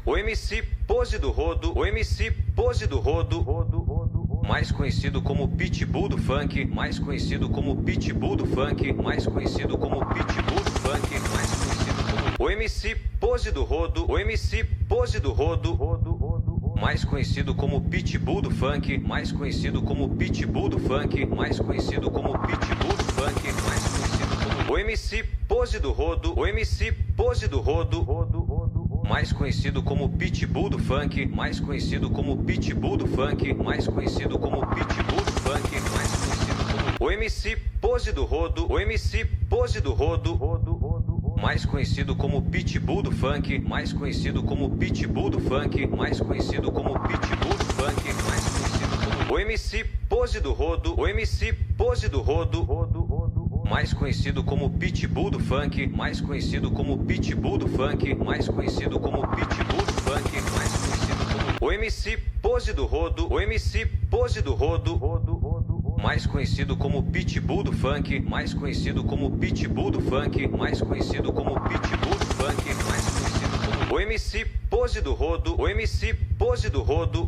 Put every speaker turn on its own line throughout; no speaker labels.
O MC Pose do Rodo, o MC Pose do Rodo, mais conhecido como Pitbull do Funk, mais conhecido como Pitbull do Funk, mais conhecido como Pitbull do Funk, mais conhecido como o MC Pose do Rodo, o MC Pose do Rodo, mais conhecido como Pitbull do Funk, mais conhecido como Pitbull do Funk, mais conhecido como Pitbull do Funk, mais conhecido como o MC Pose do Rodo, o MC Pose do Rodo, mais conhecido como Pitbull do Funk, mais conhecido como Pitbull do Funk, mais conhecido como Pitbull do Funk, mais conhecido como o MC Pose do Rodo, o MC Pose do Rodo, mais conhecido como Pitbull do Funk, mais conhecido como Pitbull do Funk, mais conhecido como Pitbull do Funk, mais conhecido como o MC Pose do Rodo, o MC Pose do Rodo, mais conhecido como Pitbull do Funk, mais conhecido como Pitbull do Funk, mais conhecido como Pitbull do Funk, mais conhecido como o MC Pose do Rodo, o MC Pose do Rodo, mais conhecido como Pitbull do Funk, mais conhecido como Pitbull do Funk, mais conhecido como Pitbull do Funk, mais conhecido como o MC Pose do Rodo, o MC Pose do Rodo,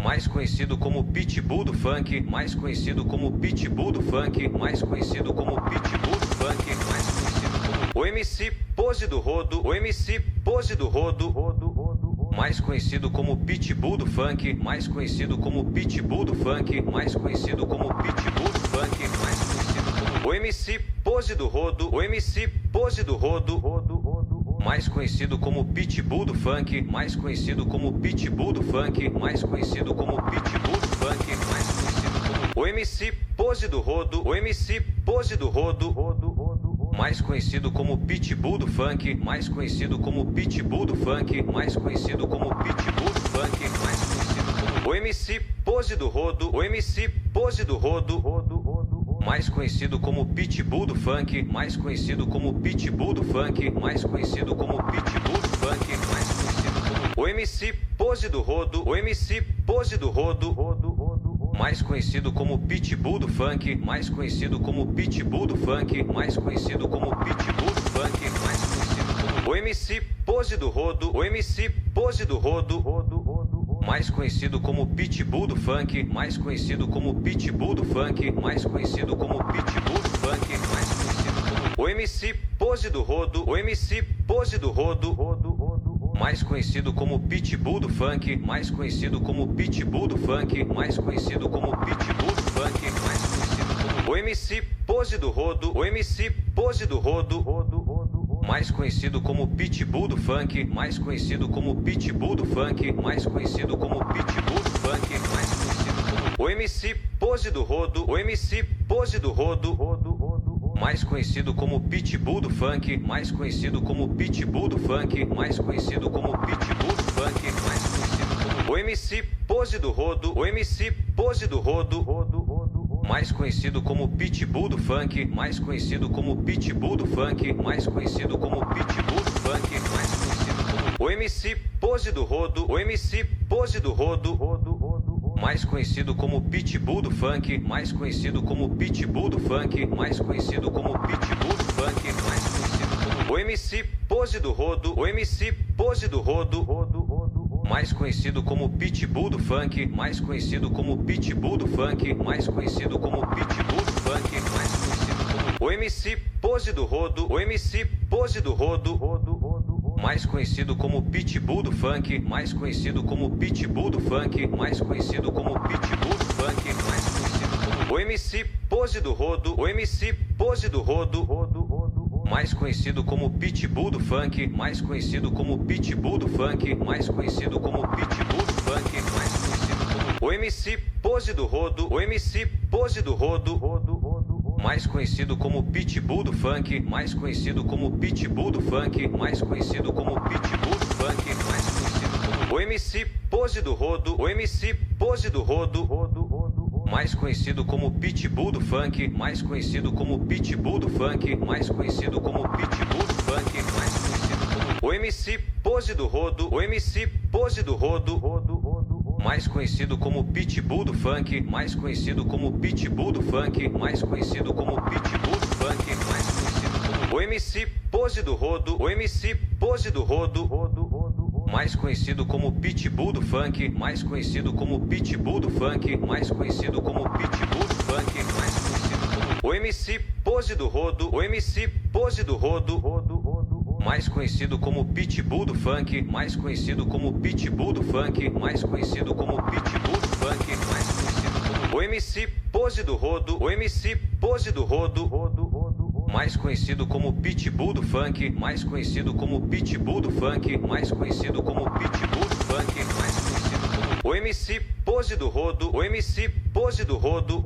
mais conhecido como Pitbull do Funk, mais conhecido como Pitbull do Funk, mais conhecido como Pitbull do Funk, mais conhecido como o MC Pose do Rodo, o MC Pose do Rodo, mais conhecido como Pitbull do Funk, mais conhecido como Pitbull do Funk, mais conhecido como Pitbull do Funk, mais conhecido como o MC Pose do Rodo, o MC Pose do Rodo, mais conhecido como Pitbull do Funk, mais conhecido como Pitbull do Funk, mais conhecido como Pitbull do Funk, mais conhecido como o MC Pose do Rodo, o MC Pose do Rodo, mais conhecido como Pitbull do Funk, mais conhecido como Pitbull do Funk, mais conhecido como Pitbull do Funk, mais conhecido como o MC Pose do Rodo, o MC Pose do Rodo, mais conhecido como Pitbull do Funk, mais conhecido como Pitbull do Funk, mais conhecido como Pitbull do Funk, mais conhecido como o MC Pose do Rodo, o MC Pose do Rodo, mais conhecido como Pitbull do Funk, mais conhecido como Pitbull do Funk, mais conhecido como Pitbull do Funk, mais conhecido como o MC Pose do Rodo, o MC Pose do Rodo, mais conhecido como Pitbull do Funk, mais conhecido como Pitbull do Funk, mais conhecido como Pitbull do Funk, mais conhecido como o MC Pose do Rodo, o MC Pose do Rodo, mais conhecido como Pitbull do Funk, mais conhecido como Pitbull do Funk, mais conhecido como Pitbull do Funk, mais conhecido como o MC Pose do Rodo, o MC Pose do Rodo, mais conhecido como Pitbull do Funk, mais conhecido como Pitbull do Funk, mais conhecido como Pitbull do Funk, mais conhecido como o MC Pose do Rodo, o MC Pose do Rodo, mais conhecido como Pitbull do Funk, mais conhecido como Pitbull do Funk, mais conhecido como Pitbull do Funk, mais conhecido como o MC Pose do Rodo, o MC Pose do Rodo, mais conhecido como Pitbull do Funk, mais conhecido como Pitbull do Funk, mais conhecido como Pitbull do Funk, mais conhecido como o MC Pose do Rodo, o MC Pose do Rodo, mais conhecido como Pitbull do Funk, mais conhecido como Pitbull do Funk, mais conhecido como Pitbull do Funk, mais conhecido como o MC Pose do Rodo, o MC Pose do Rodo, mais conhecido como Pitbull do Funk, mais conhecido como Pitbull do Funk, mais conhecido como Pitbull do Funk, mais conhecido como o MC Pose do Rodo, o MC Pose do Rodo, mais conhecido como Pitbull do Funk, mais conhecido como Pitbull do Funk, mais conhecido como Pitbull do Funk, mais conhecido como o MC Pose do Rodo, o MC Pose do Rodo, mais conhecido como Pitbull do Funk, mais conhecido como Pitbull do Funk, mais conhecido como Pitbull do Funk, mais conhecido como o MC Pose do Rodo, o MC Pose do Rodo, mais conhecido como Pitbull do Funk, mais conhecido como Pitbull do Funk, mais conhecido como Pitbull do Funk, mais conhecido como o MC Pose do Rodo, o MC Pose do Rodo, mais conhecido como Pitbull do Funk, mais conhecido como Pitbull do Funk, mais conhecido como Pitbull do Funk, mais conhecido como o MC Pose do Rodo, o MC Pose do Rodo, mais conhecido como Pitbull do Funk, mais conhecido como Pitbull do Funk, mais conhecido como Pitbull do Funk, mais conhecido como o MC Pose do Rodo, o MC Pose do Rodo, mais conhecido como Pitbull do Funk, mais conhecido como Pitbull do Funk, mais conhecido como Pitbull do Funk, mais conhecido como o MC Pose do Rodo, o MC Pose do Rodo, mais conhecido como Pitbull do Funk, mais conhecido como Pitbull do Funk, mais conhecido como Pitbull do Funk, mais conhecido como o MC Pose do Rodo, o MC Pose do Rodo, mais conhecido como Pitbull do Funk, mais conhecido como Pitbull do Funk, mais conhecido como Pitbull do Funk, mais conhecido como o MC Pose do Rodo, o MC Pose do Rodo,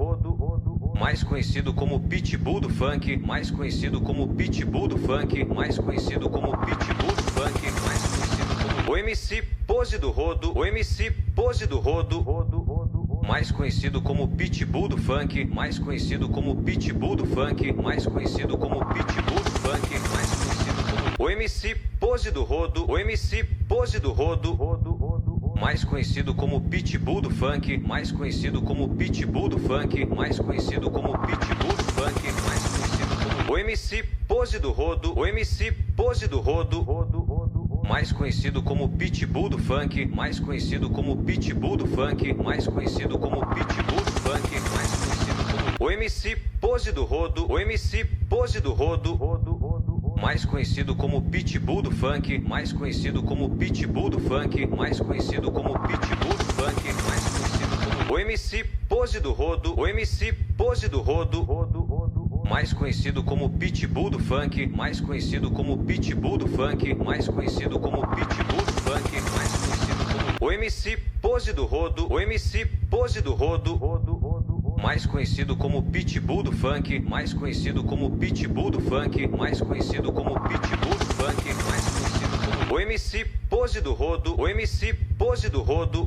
mais conhecido como Pitbull do Funk, mais conhecido como Pitbull do Funk, mais conhecido como Pitbull do Funk, mais conhecido como o MC Pose do Rodo, o MC Pose do Rodo, mais conhecido como Pitbull do Funk, mais conhecido como Pitbull do Funk, mais conhecido como Pitbull do Funk, mais conhecido como o MC Pose do Rodo, o MC Pose do Rodo, mais conhecido como Pitbull do Funk, mais conhecido como Pitbull do Funk, mais conhecido como Pitbull do Funk, mais conhecido como o MC Pose do Rodo, o MC Pose do Rodo, mais conhecido como Pitbull do Funk, mais conhecido como Pitbull do Funk, mais conhecido como Pitbull do Funk, mais conhecido como o MC Pose do Rodo, o MC Pose do Rodo, mais conhecido como Pitbull do Funk, mais conhecido como Pitbull do Funk, mais conhecido como Pitbull do Funk, mais conhecido como o MC Pose do Rodo, o MC Pose do Rodo, mais conhecido como Pitbull do Funk, mais conhecido como Pitbull do Funk, mais conhecido como Pitbull do Funk, mais conhecido como o MC Pose do Rodo, o MC Pose do Rodo, mais conhecido como Pitbull do Funk, mais conhecido como Pitbull do Funk, mais conhecido como Pitbull do Funk, mais conhecido como o MC Pose do Rodo, o MC Pose do Rodo,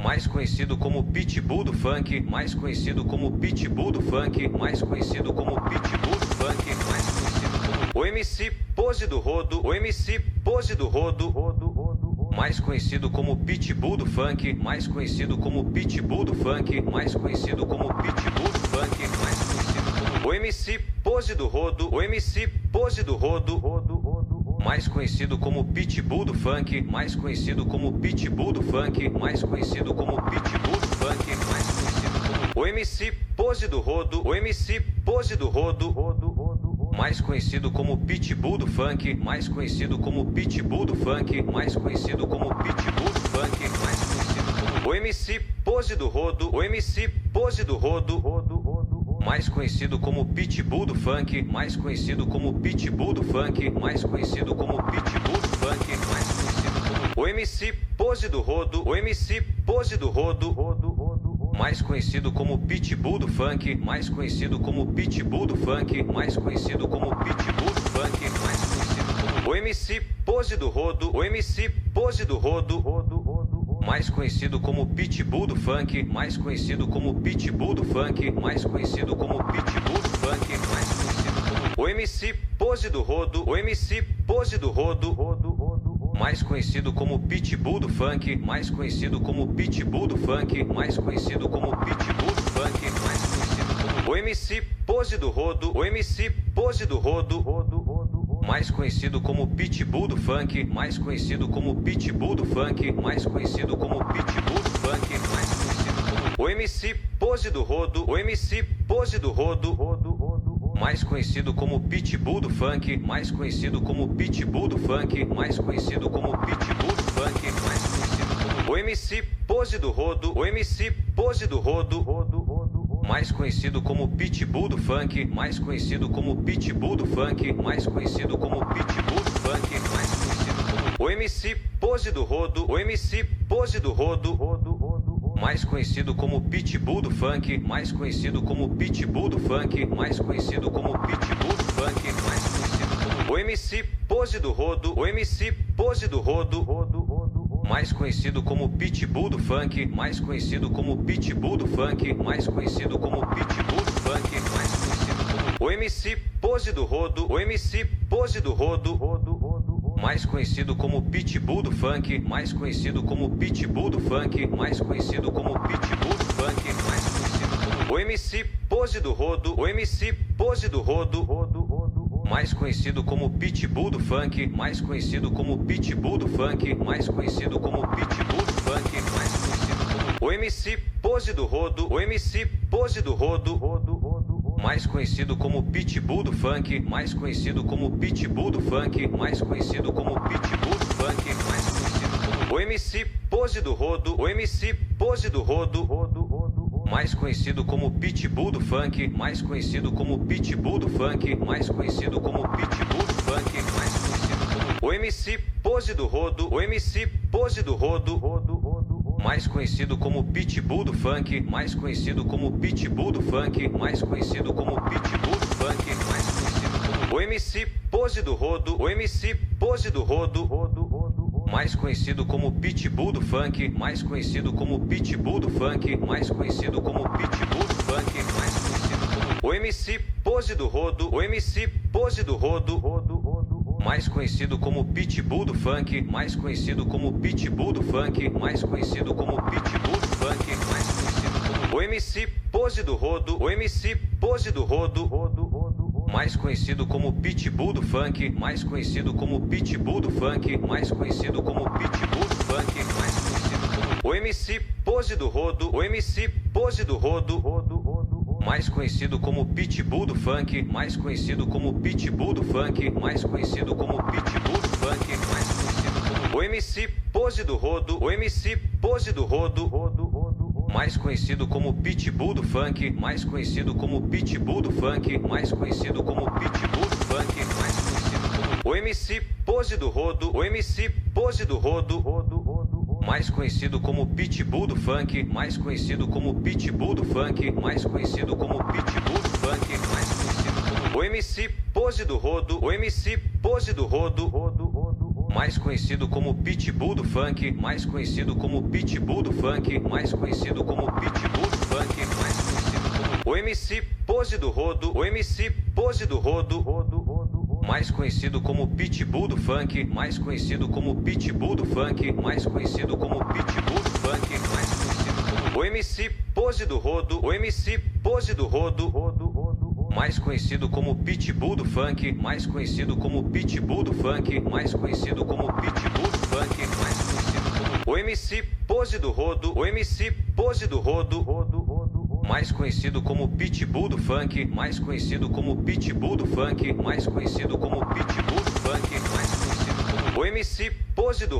mais conhecido como Pitbull do Funk, mais conhecido como Pitbull do Funk, mais conhecido como Pitbull do Funk, mais conhecido como o MC Pose do Rodo, o MC Pose do Rodo, mais conhecido como Pitbull do Funk, mais conhecido como Pitbull do Funk, mais conhecido como Pitbull do Funk, mais conhecido como o MC Pose do Rodo, o MC Pose do Rodo, mais conhecido como Pitbull do Funk, mais conhecido como Pitbull do Funk, mais conhecido como Pitbull do Funk, mais conhecido como o MC Pose do Rodo, o MC Pose do Rodo, mais conhecido como Pitbull do Funk, mais conhecido como Pitbull do Funk, mais conhecido como Pitbull do Funk, mais conhecido como o MC Pose do Rodo, o MC Pose do Rodo, mais conhecido como Pitbull do Funk, mais conhecido como Pitbull do Funk, mais conhecido como Pitbull do Funk, mais conhecido como o MC Pose do Rodo, o MC Pose do Rodo, mais conhecido como Pitbull do Funk, mais conhecido como Pitbull do Funk, mais conhecido como Pitbull do Funk, mais conhecido como o MC Pose do Rodo, o MC Pose do Rodo, mais conhecido como Pitbull do Funk, mais conhecido como Pitbull do Funk, mais conhecido como Pitbull do Funk, mais conhecido como o MC Pose do Rodo, o MC Pose do Rodo, mais conhecido como Pitbull do Funk, mais conhecido como Pitbull do Funk, mais conhecido como Pitbull do Funk, mais conhecido como o MC Pose do Rodo, o MC Pose do Rodo, mais conhecido como Pitbull do Funk, mais conhecido como Pitbull do Funk, mais conhecido como Pitbull do Funk, mais conhecido como o MC Pose do Rodo, o MC Pose do Rodo, mais conhecido como Pitbull do Funk, mais conhecido como Pitbull do Funk, mais conhecido como Pitbull do Funk, mais conhecido como o MC Pose do Rodo, o MC Pose do Rodo, mais conhecido como Pitbull do Funk, mais conhecido como Pitbull do Funk, mais conhecido como Pitbull do Funk, mais conhecido como o MC Pose do Rodo, o MC Pose do Rodo, mais conhecido como Pitbull do Funk, mais conhecido como Pitbull do Funk, mais conhecido como Pitbull do Funk, mais conhecido como o MC Pose do Rodo, o MC Pose do Rodo, mais conhecido como Pitbull do Funk, mais conhecido como Pitbull do Funk, mais conhecido como Pitbull do Funk, mais conhecido como o MC Pose do Rodo, o MC Pose do Rodo, mais conhecido como Pitbull do Funk, mais conhecido como Pitbull do Funk, mais conhecido como Pitbull do Funk, mais conhecido como o MC Pose do Rodo, o MC Pose do Rodo, mais conhecido como Pitbull do Funk, mais conhecido como Pitbull do Funk, mais conhecido como Pitbull do Funk, mais conhecido como o MC Pose do Rodo, o MC Pose do Rodo, mais conhecido como Pitbull do Funk, mais conhecido como Pitbull do Funk, mais conhecido como Pitbull do Funk, mais conhecido como o MC Pose do Rodo, o MC Pose do Rodo, mais conhecido como Pitbull do Funk, mais conhecido como Pitbull do Funk, mais conhecido como Pitbull do Funk, mais conhecido como o MC Pose do Rodo, o MC Pose do Rodo, mais conhecido como Pitbull do Funk, mais conhecido como Pitbull do Funk, mais conhecido como Pitbull do Funk, mais conhecido como o MC Pose do Rodo, o MC Pose do Rodo, mais conhecido como Pitbull do Funk, mais conhecido como Pitbull do Funk, mais conhecido como Pitbull do Funk, mais conhecido como o MC Pose do Rodo, o MC Pose do Rodo, mais conhecido como Pitbull do Funk, mais conhecido como Pitbull do Funk, mais conhecido como Pitbull do Funk, mais conhecido como o MC Pose do Rodo, o MC Pose do Rodo, mais conhecido como Pitbull do Funk, mais conhecido como Pitbull do Funk, mais conhecido como Pitbull do Funk, mais conhecido como o MC Pose do Rodo, o MC Pose do Rodo, mais conhecido como Pitbull do Funk, mais conhecido como Pitbull do Funk, mais conhecido como Pitbull do Funk, mais conhecido como o MC Pose do Rodo, o MC Pose do Rodo, mais conhecido como Pitbull do Funk, mais conhecido como Pitbull do Funk, mais conhecido como Pitbull do Funk, mais conhecido como o MC Pose do Rodo, o MC Pose do Rodo, mais conhecido como Pitbull do Funk, mais conhecido como Pitbull do Funk, mais conhecido como Pitbull do Funk, mais conhecido como o MC Pose do Rodo, o MC Pose do Rodo, mais conhecido como Pitbull do Funk, mais conhecido como Pitbull do Funk, mais conhecido como Pitbull do Funk, mais conhecido como o MC Pose do Rodo, o MC Pose do Rodo, mais conhecido como Pitbull do Funk, mais conhecido como Pitbull do Funk, mais conhecido como Pitbull do Funk, mais conhecido como o MC Pose do Rodo, o MC Pose do Rodo, mais conhecido como Pitbull do Funk, mais conhecido como Pitbull do Funk, mais conhecido como Pitbull do Funk, mais conhecido como o MC Pose do Rodo, o MC Pose do Rodo, mais conhecido como Pitbull do Funk, mais conhecido como Pitbull do Funk, mais conhecido como Pitbull do Funk, mais conhecido como o MC Pose do Rodo, o MC Pose do Rodo,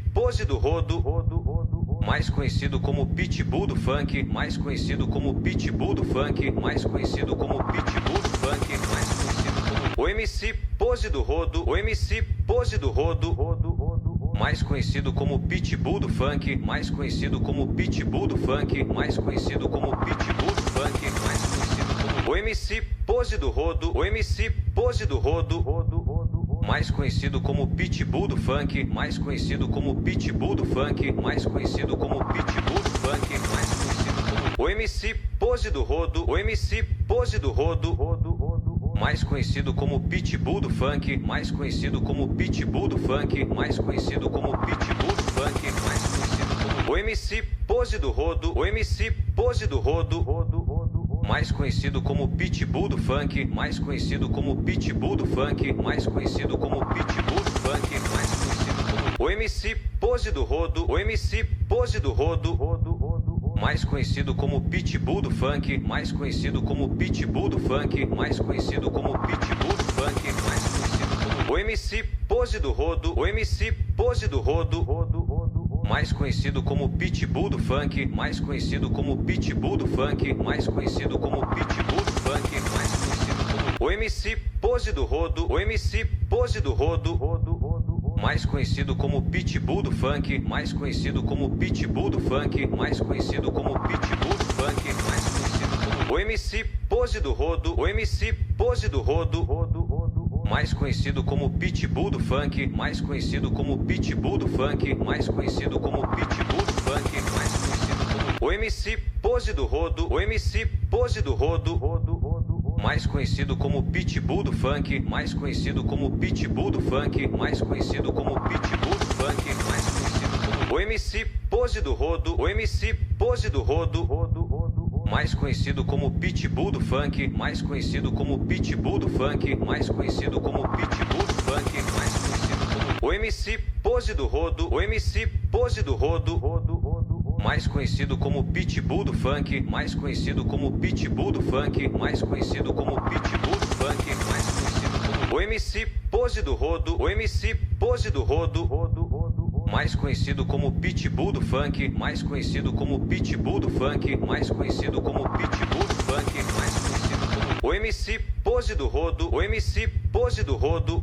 mais conhecido como Pitbull do Funk, mais conhecido como Pitbull do Funk, mais conhecido como Pitbull do Funk, mais conhecido como o MC Pose do Rodo, o MC Pose do Rodo, mais conhecido como Pitbull do Funk, mais conhecido como Pitbull do Funk, mais conhecido como Pitbull do Funk, mais conhecido como o MC Pose do Rodo, o MC Pose do Rodo, mais conhecido como Pitbull do Funk, mais conhecido como Pitbull do Funk, mais conhecido como Pitbull do Funk, mais conhecido como o MC Pose do Rodo, o MC Pose do Rodo, mais conhecido como Pitbull do Funk, mais conhecido como Pitbull do Funk, mais conhecido como Pitbull do Funk, mais conhecido como o MC Pose do Rodo, o MC Pose do Rodo, mais conhecido como Pitbull do Funk, mais conhecido como Pitbull do Funk, mais conhecido como Pitbull do Funk, mais conhecido como o MC Pose do Rodo, o MC Pose do Rodo, mais conhecido como Pitbull do Funk, mais conhecido como Pitbull do Funk, mais conhecido como Pitbull do Funk, mais conhecido como o MC Pose do Rodo, o MC Pose do Rodo, mais conhecido como Pitbull do Funk, mais conhecido como Pitbull do Funk, mais conhecido como Pitbull do Funk, mais conhecido como o MC Pose do Rodo, o MC Pose do Rodo, mais conhecido como Pitbull do Funk, mais conhecido como Pitbull do Funk, mais conhecido como Pitbull do Funk, mais conhecido como o MC Pose do Rodo, o MC Pose do Rodo, mais conhecido como Pitbull do Funk, mais conhecido como Pitbull do Funk, mais conhecido como Pitbull do Funk, mais conhecido como o MC Pose do Rodo, o MC Pose do Rodo, mais conhecido como Pitbull do Funk, mais conhecido como Pitbull do Funk, mais conhecido como Pitbull do Funk, mais conhecido como o MC Pose do Rodo, o MC Pose do Rodo, mais conhecido como Pitbull do Funk, mais conhecido como Pitbull do Funk, mais conhecido como Pitbull do Funk, mais conhecido como o MC Pose do Rodo, o MC Pose do Rodo, mais conhecido como Pitbull do Funk, mais conhecido como Pitbull do Funk, mais conhecido como Pitbull do Funk, mais conhecido como o MC Pose do Rodo, o MC Pose do Rodo, mais conhecido como Pitbull do Funk, mais conhecido como Pitbull do Funk, mais conhecido como Pitbull do Funk, mais conhecido como o MC Pose do Rodo, o MC Pose do Rodo,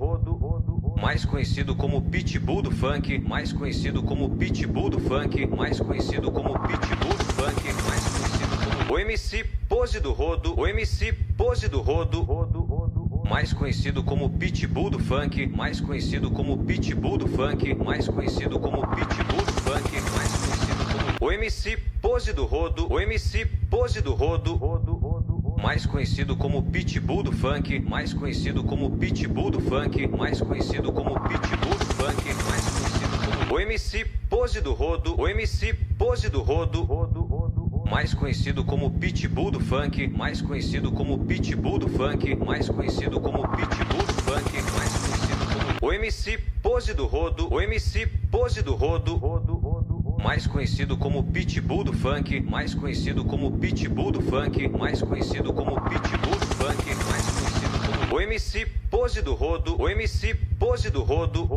mais conhecido como Pitbull do Funk, mais conhecido como Pitbull do Funk, mais conhecido como Pitbull do Funk, mais conhecido como o MC Pose do Rodo, o MC Pose do Rodo, mais conhecido como Pitbull do Funk, mais conhecido como Pitbull do Funk, mais conhecido como Pitbull do Funk, mais conhecido como o MC Pose do Rodo, o MC Pose do Rodo, mais conhecido como Pitbull do Funk, mais conhecido como Pitbull do Funk, mais conhecido como Pitbull do Funk, mais conhecido como o MC Pose do Rodo, o MC Pose do Rodo, mais conhecido como Pitbull do Funk, mais conhecido como Pitbull do Funk, mais conhecido como Pitbull do Funk, mais conhecido como o MC Pose do Rodo, o MC Pose do Rodo, mais conhecido como Pitbull do Funk, mais conhecido como Pitbull do Funk, mais conhecido como Pitbull do Funk, mais conhecido como o MC Pose do Rodo, o MC Pose do Rodo,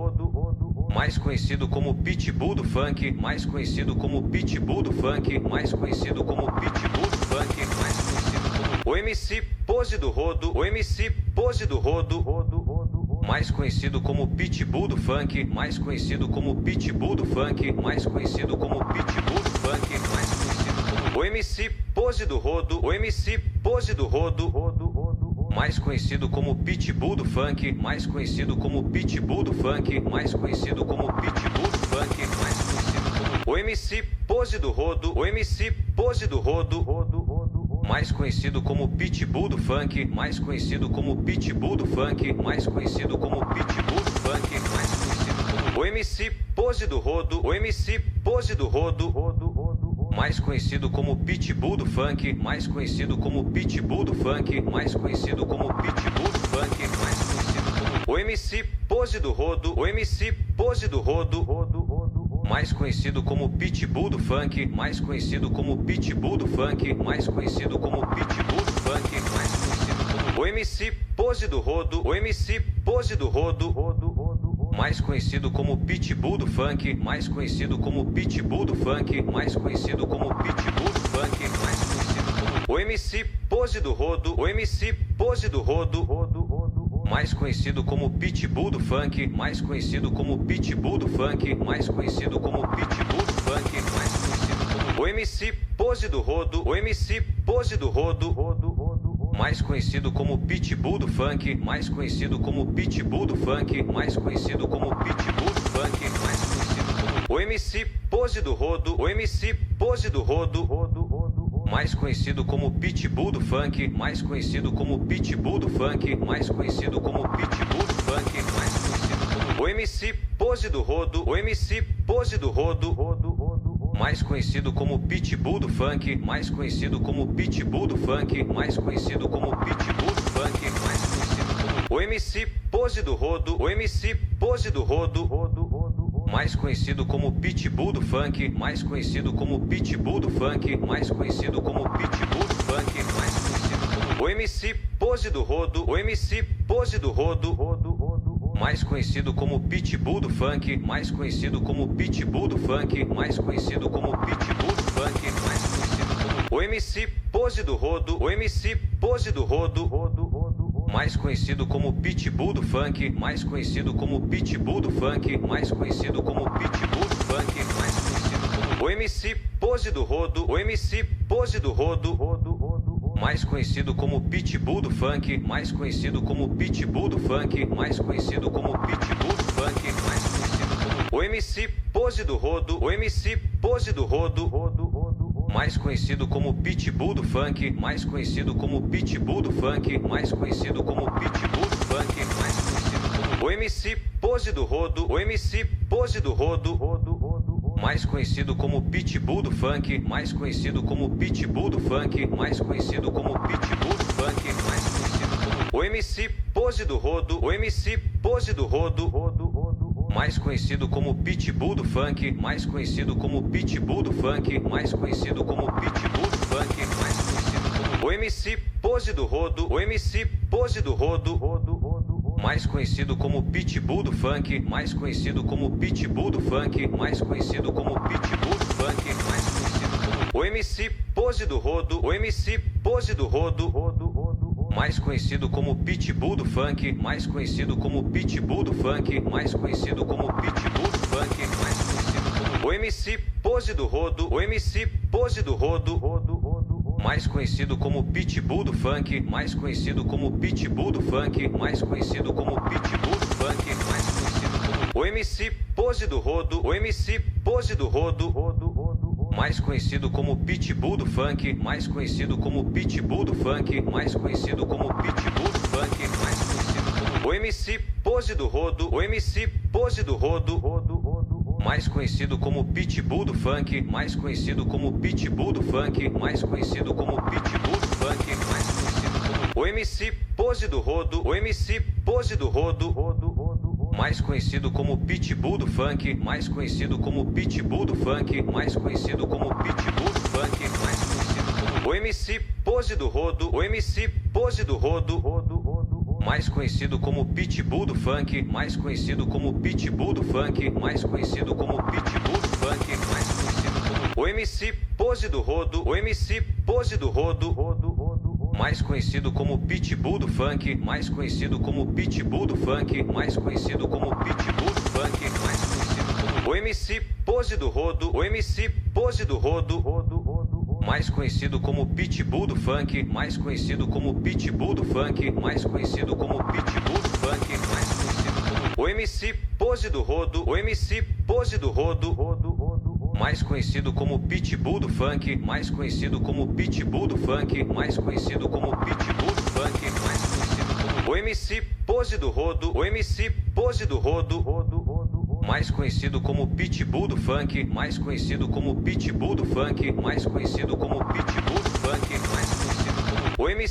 mais conhecido como Pitbull do Funk, mais conhecido como Pitbull do Funk, mais conhecido como Pitbull do Funk, mais conhecido como o MC Pose do Rodo, o MC Pose do Rodo, mais conhecido como Pitbull do Funk, mais conhecido como Pitbull do Funk, mais conhecido como Pitbull do Funk, mais conhecido como o MC Pose do Rodo, o MC Pose do Rodo, mais conhecido como Pitbull do Funk, mais conhecido como Pitbull do Funk, mais conhecido como Pitbull do Funk, mais conhecido como o MC Pose do Rodo, o MC Pose do Rodo, mais conhecido como Pitbull do Funk, mais conhecido como Pitbull do Funk, mais conhecido como Pitbull do Funk, mais conhecido como o MC Pose do Rodo, o MC Pose do Rodo, mais conhecido como Pitbull do Funk, mais conhecido como Pitbull do Funk, mais conhecido como Pitbull do Funk, mais conhecido como o MC Pose do Rodo, o MC Pose do Rodo, mais conhecido como Pitbull do Funk, mais conhecido como Pitbull do Funk, mais conhecido como Pitbull do Funk, mais conhecido como o MC Pose do Rodo, o MC Pose do Rodo, mais conhecido como Pitbull do Funk, mais conhecido como Pitbull do Funk, mais conhecido como Pitbull do Funk, mais conhecido como o MC Pose do Rodo, o MC Pose do Rodo, mais conhecido como Pitbull do Funk, mais conhecido como Pitbull do Funk, mais conhecido como Pitbull do Funk, mais conhecido como o MC Pose do Rodo, o MC Pose do Rodo, mais conhecido como Pitbull do Funk, mais conhecido como Pitbull do Funk, mais conhecido como Pitbull do Funk, mais conhecido como o MC Pose do Rodo, o MC Pose do Rodo, mais conhecido como Pitbull do Funk, mais conhecido como Pitbull do Funk, mais conhecido como Pitbull do Funk, mais conhecido como o MC Pose do Rodo, o MC Pose do Rodo, mais conhecido como Pitbull do Funk, mais conhecido como Pitbull do Funk, mais conhecido como Pitbull do Funk, mais conhecido como o MC Pose do Rodo, o MC Pose do Rodo, mais conhecido como Pitbull do Funk, mais conhecido como Pitbull do Funk, mais conhecido como Pitbull do Funk, mais conhecido como o MC Pose do Rodo, o MC Pose do Rodo, mais conhecido como Pitbull do Funk, mais conhecido como Pitbull do Funk, mais conhecido como Pitbull do Funk, mais conhecido como o MC Pose do Rodo, o MC Pose do Rodo, mais conhecido como Pitbull do Funk, mais conhecido como Pitbull do Funk, mais conhecido como Pitbull do Funk, mais conhecido como o MC Pose do Rodo, o MC Pose do Rodo, mais conhecido como Pitbull do Funk, mais conhecido como Pitbull do Funk, mais conhecido como Pitbull do Funk, mais conhecido como o MC Pose do Rodo, o MC Pose do Rodo, mais conhecido como Pitbull do Funk, mais conhecido como Pitbull do Funk, mais conhecido como Pitbull do Funk, mais conhecido como o MC Pose do Rodo, o MC Pose do Rodo, mais conhecido como Pitbull do Funk, mais conhecido como Pitbull do Funk, mais conhecido como Pitbull do Funk, mais conhecido como o MC Pose do Rodo, o MC Pose do Rodo, mais conhecido como Pitbull do Funk, mais conhecido como Pitbull do Funk, mais conhecido como Pitbull do Funk, mais conhecido como o MC Pose do Rodo, o MC Pose do Rodo, mais conhecido como Pitbull do Funk, mais conhecido como Pitbull do Funk, mais conhecido como Pitbull do Funk, mais conhecido como o MC Pose do Rodo, o MC Pose do Rodo, mais conhecido como Pitbull do Funk, mais conhecido como Pitbull do Funk, mais conhecido como Pitbull do Funk, mais conhecido como o MC Pose do Rodo, o MC Pose do Rodo, mais conhecido como Pitbull do Funk, mais conhecido como Pitbull do Funk, mais conhecido como Pitbull do Funk, mais conhecido como o MC Pose do Rodo, o MC Pose do Rodo, mais conhecido como Pitbull do Funk, mais conhecido como Pitbull do Funk, mais conhecido como Pitbull do Funk, mais conhecido como o MC Pose do Rodo, o MC Pose do Rodo, mais conhecido como Pitbull do Funk, mais conhecido como Pitbull do Funk, mais conhecido como Pitbull do Funk, mais conhecido como o MC Pose do Rodo, o MC Pose do Rodo, mais conhecido como Pitbull do Funk, mais conhecido como Pitbull do Funk, mais conhecido como Pitbull do Funk, mais conhecido como o MC Pose do Rodo, o MC Pose do Rodo, mais conhecido como Pitbull do Funk, mais conhecido como Pitbull do Funk, mais conhecido como Pitbull do Funk, mais conhecido como o MC Pose do Rodo, o MC Pose do Rodo, mais conhecido como Pitbull do Funk, mais conhecido como Pitbull do Funk, mais conhecido como Pitbull do Funk, mais conhecido como o MC Pose do Rodo, o MC Pose do Rodo, mais conhecido como Pitbull do Funk, mais conhecido como Pitbull do Funk, mais conhecido como Pitbull do Funk, mais conhecido como o MC Pose do Rodo, o MC Pose do Rodo, mais conhecido como Pitbull do Funk, mais conhecido como Pitbull do Funk, mais conhecido como Pitbull do Funk, mais conhecido como o MC Pose do Rodo, o MC Pose do Rodo, mais conhecido como Pitbull do Funk, mais conhecido como Pitbull do Funk, mais conhecido como Pitbull do Funk, mais conhecido como o MC Pose do Rodo, o MC Pose do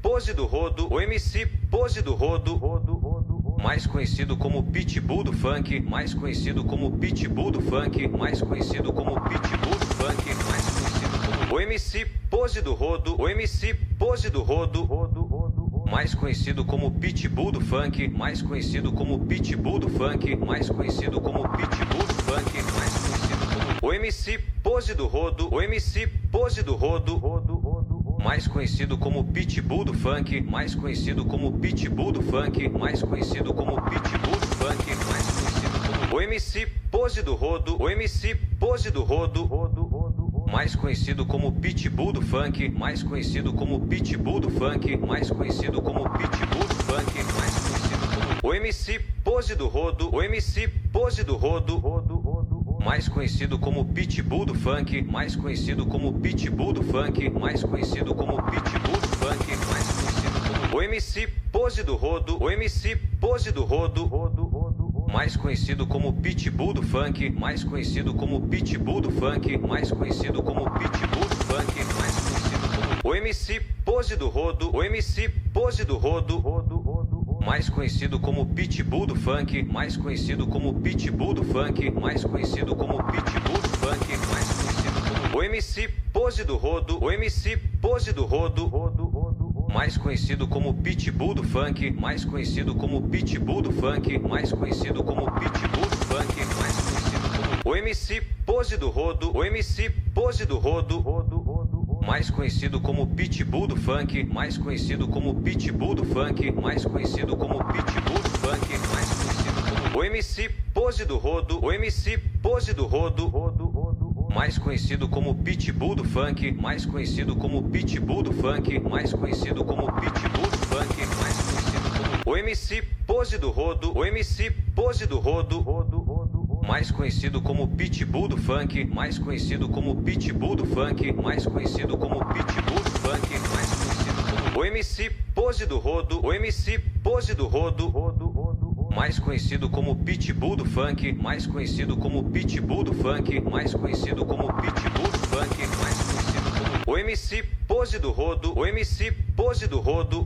Rodo, mais conhecido como Pitbull do Funk, mais conhecido como Pitbull do Funk, mais conhecido como Pitbull do Funk, mais conhecido como o MC Pose do Rodo, o MC Pose do Rodo, mais conhecido como Pitbull do Funk, mais conhecido como Pitbull do Funk, mais conhecido como Pitbull do Funk, mais conhecido como o MC Pose do Rodo, o MC Pose do Rodo, mais conhecido como Pitbull do Funk, mais conhecido como Pitbull do Funk, mais conhecido como Pitbull do Funk, mais conhecido como o MC Pose do Rodo, o MC Pose do Rodo, mais conhecido como Pitbull do Funk, mais conhecido como Pitbull do Funk, mais conhecido como Pitbull do Funk, mais conhecido como o MC Pose do Rodo, o MC Pose do Rodo, mais conhecido como Pitbull do Funk, mais conhecido como Pitbull do Funk, mais conhecido como Pitbull do Funk, mais conhecido como o MC Pose do Rodo, o MC Pose do Rodo, mais conhecido como Pitbull do Funk, mais conhecido como Pitbull do Funk, mais conhecido como Pitbull do Funk, mais conhecido como o MC Pose do Rodo, o MC Pose do Rodo, mais conhecido como Pitbull do Funk, mais conhecido como Pitbull do Funk, mais conhecido como Pitbull do Funk, mais conhecido como o MC Pose do Rodo, o MC Pose do Rodo, mais conhecido como Pitbull do Funk, mais conhecido como Pitbull do Funk, mais conhecido como Pitbull do Funk, mais conhecido como o MC Pose do Rodo, o MC Pose do Rodo, mais conhecido como Pitbull do Funk, mais conhecido como Pitbull do Funk, mais conhecido como Pitbull do Funk, mais conhecido como o MC Pose do Rodo, o MC Pose do Rodo, mais conhecido como Pitbull do Funk, mais conhecido como Pitbull do Funk, mais conhecido como Pitbull do Funk, mais conhecido como o MC Pose do Rodo, o MC Pose do Rodo, mais conhecido como Pitbull do Funk, mais conhecido como Pitbull do Funk, mais conhecido como Pitbull do Funk, mais conhecido como o MC Pose do Rodo, o MC Pose do Rodo, mais conhecido como Pitbull do Funk, mais conhecido como Pitbull do Funk, mais conhecido como Pitbull do Funk, mais conhecido como o MC Pose do Rodo, o MC Pose do Rodo,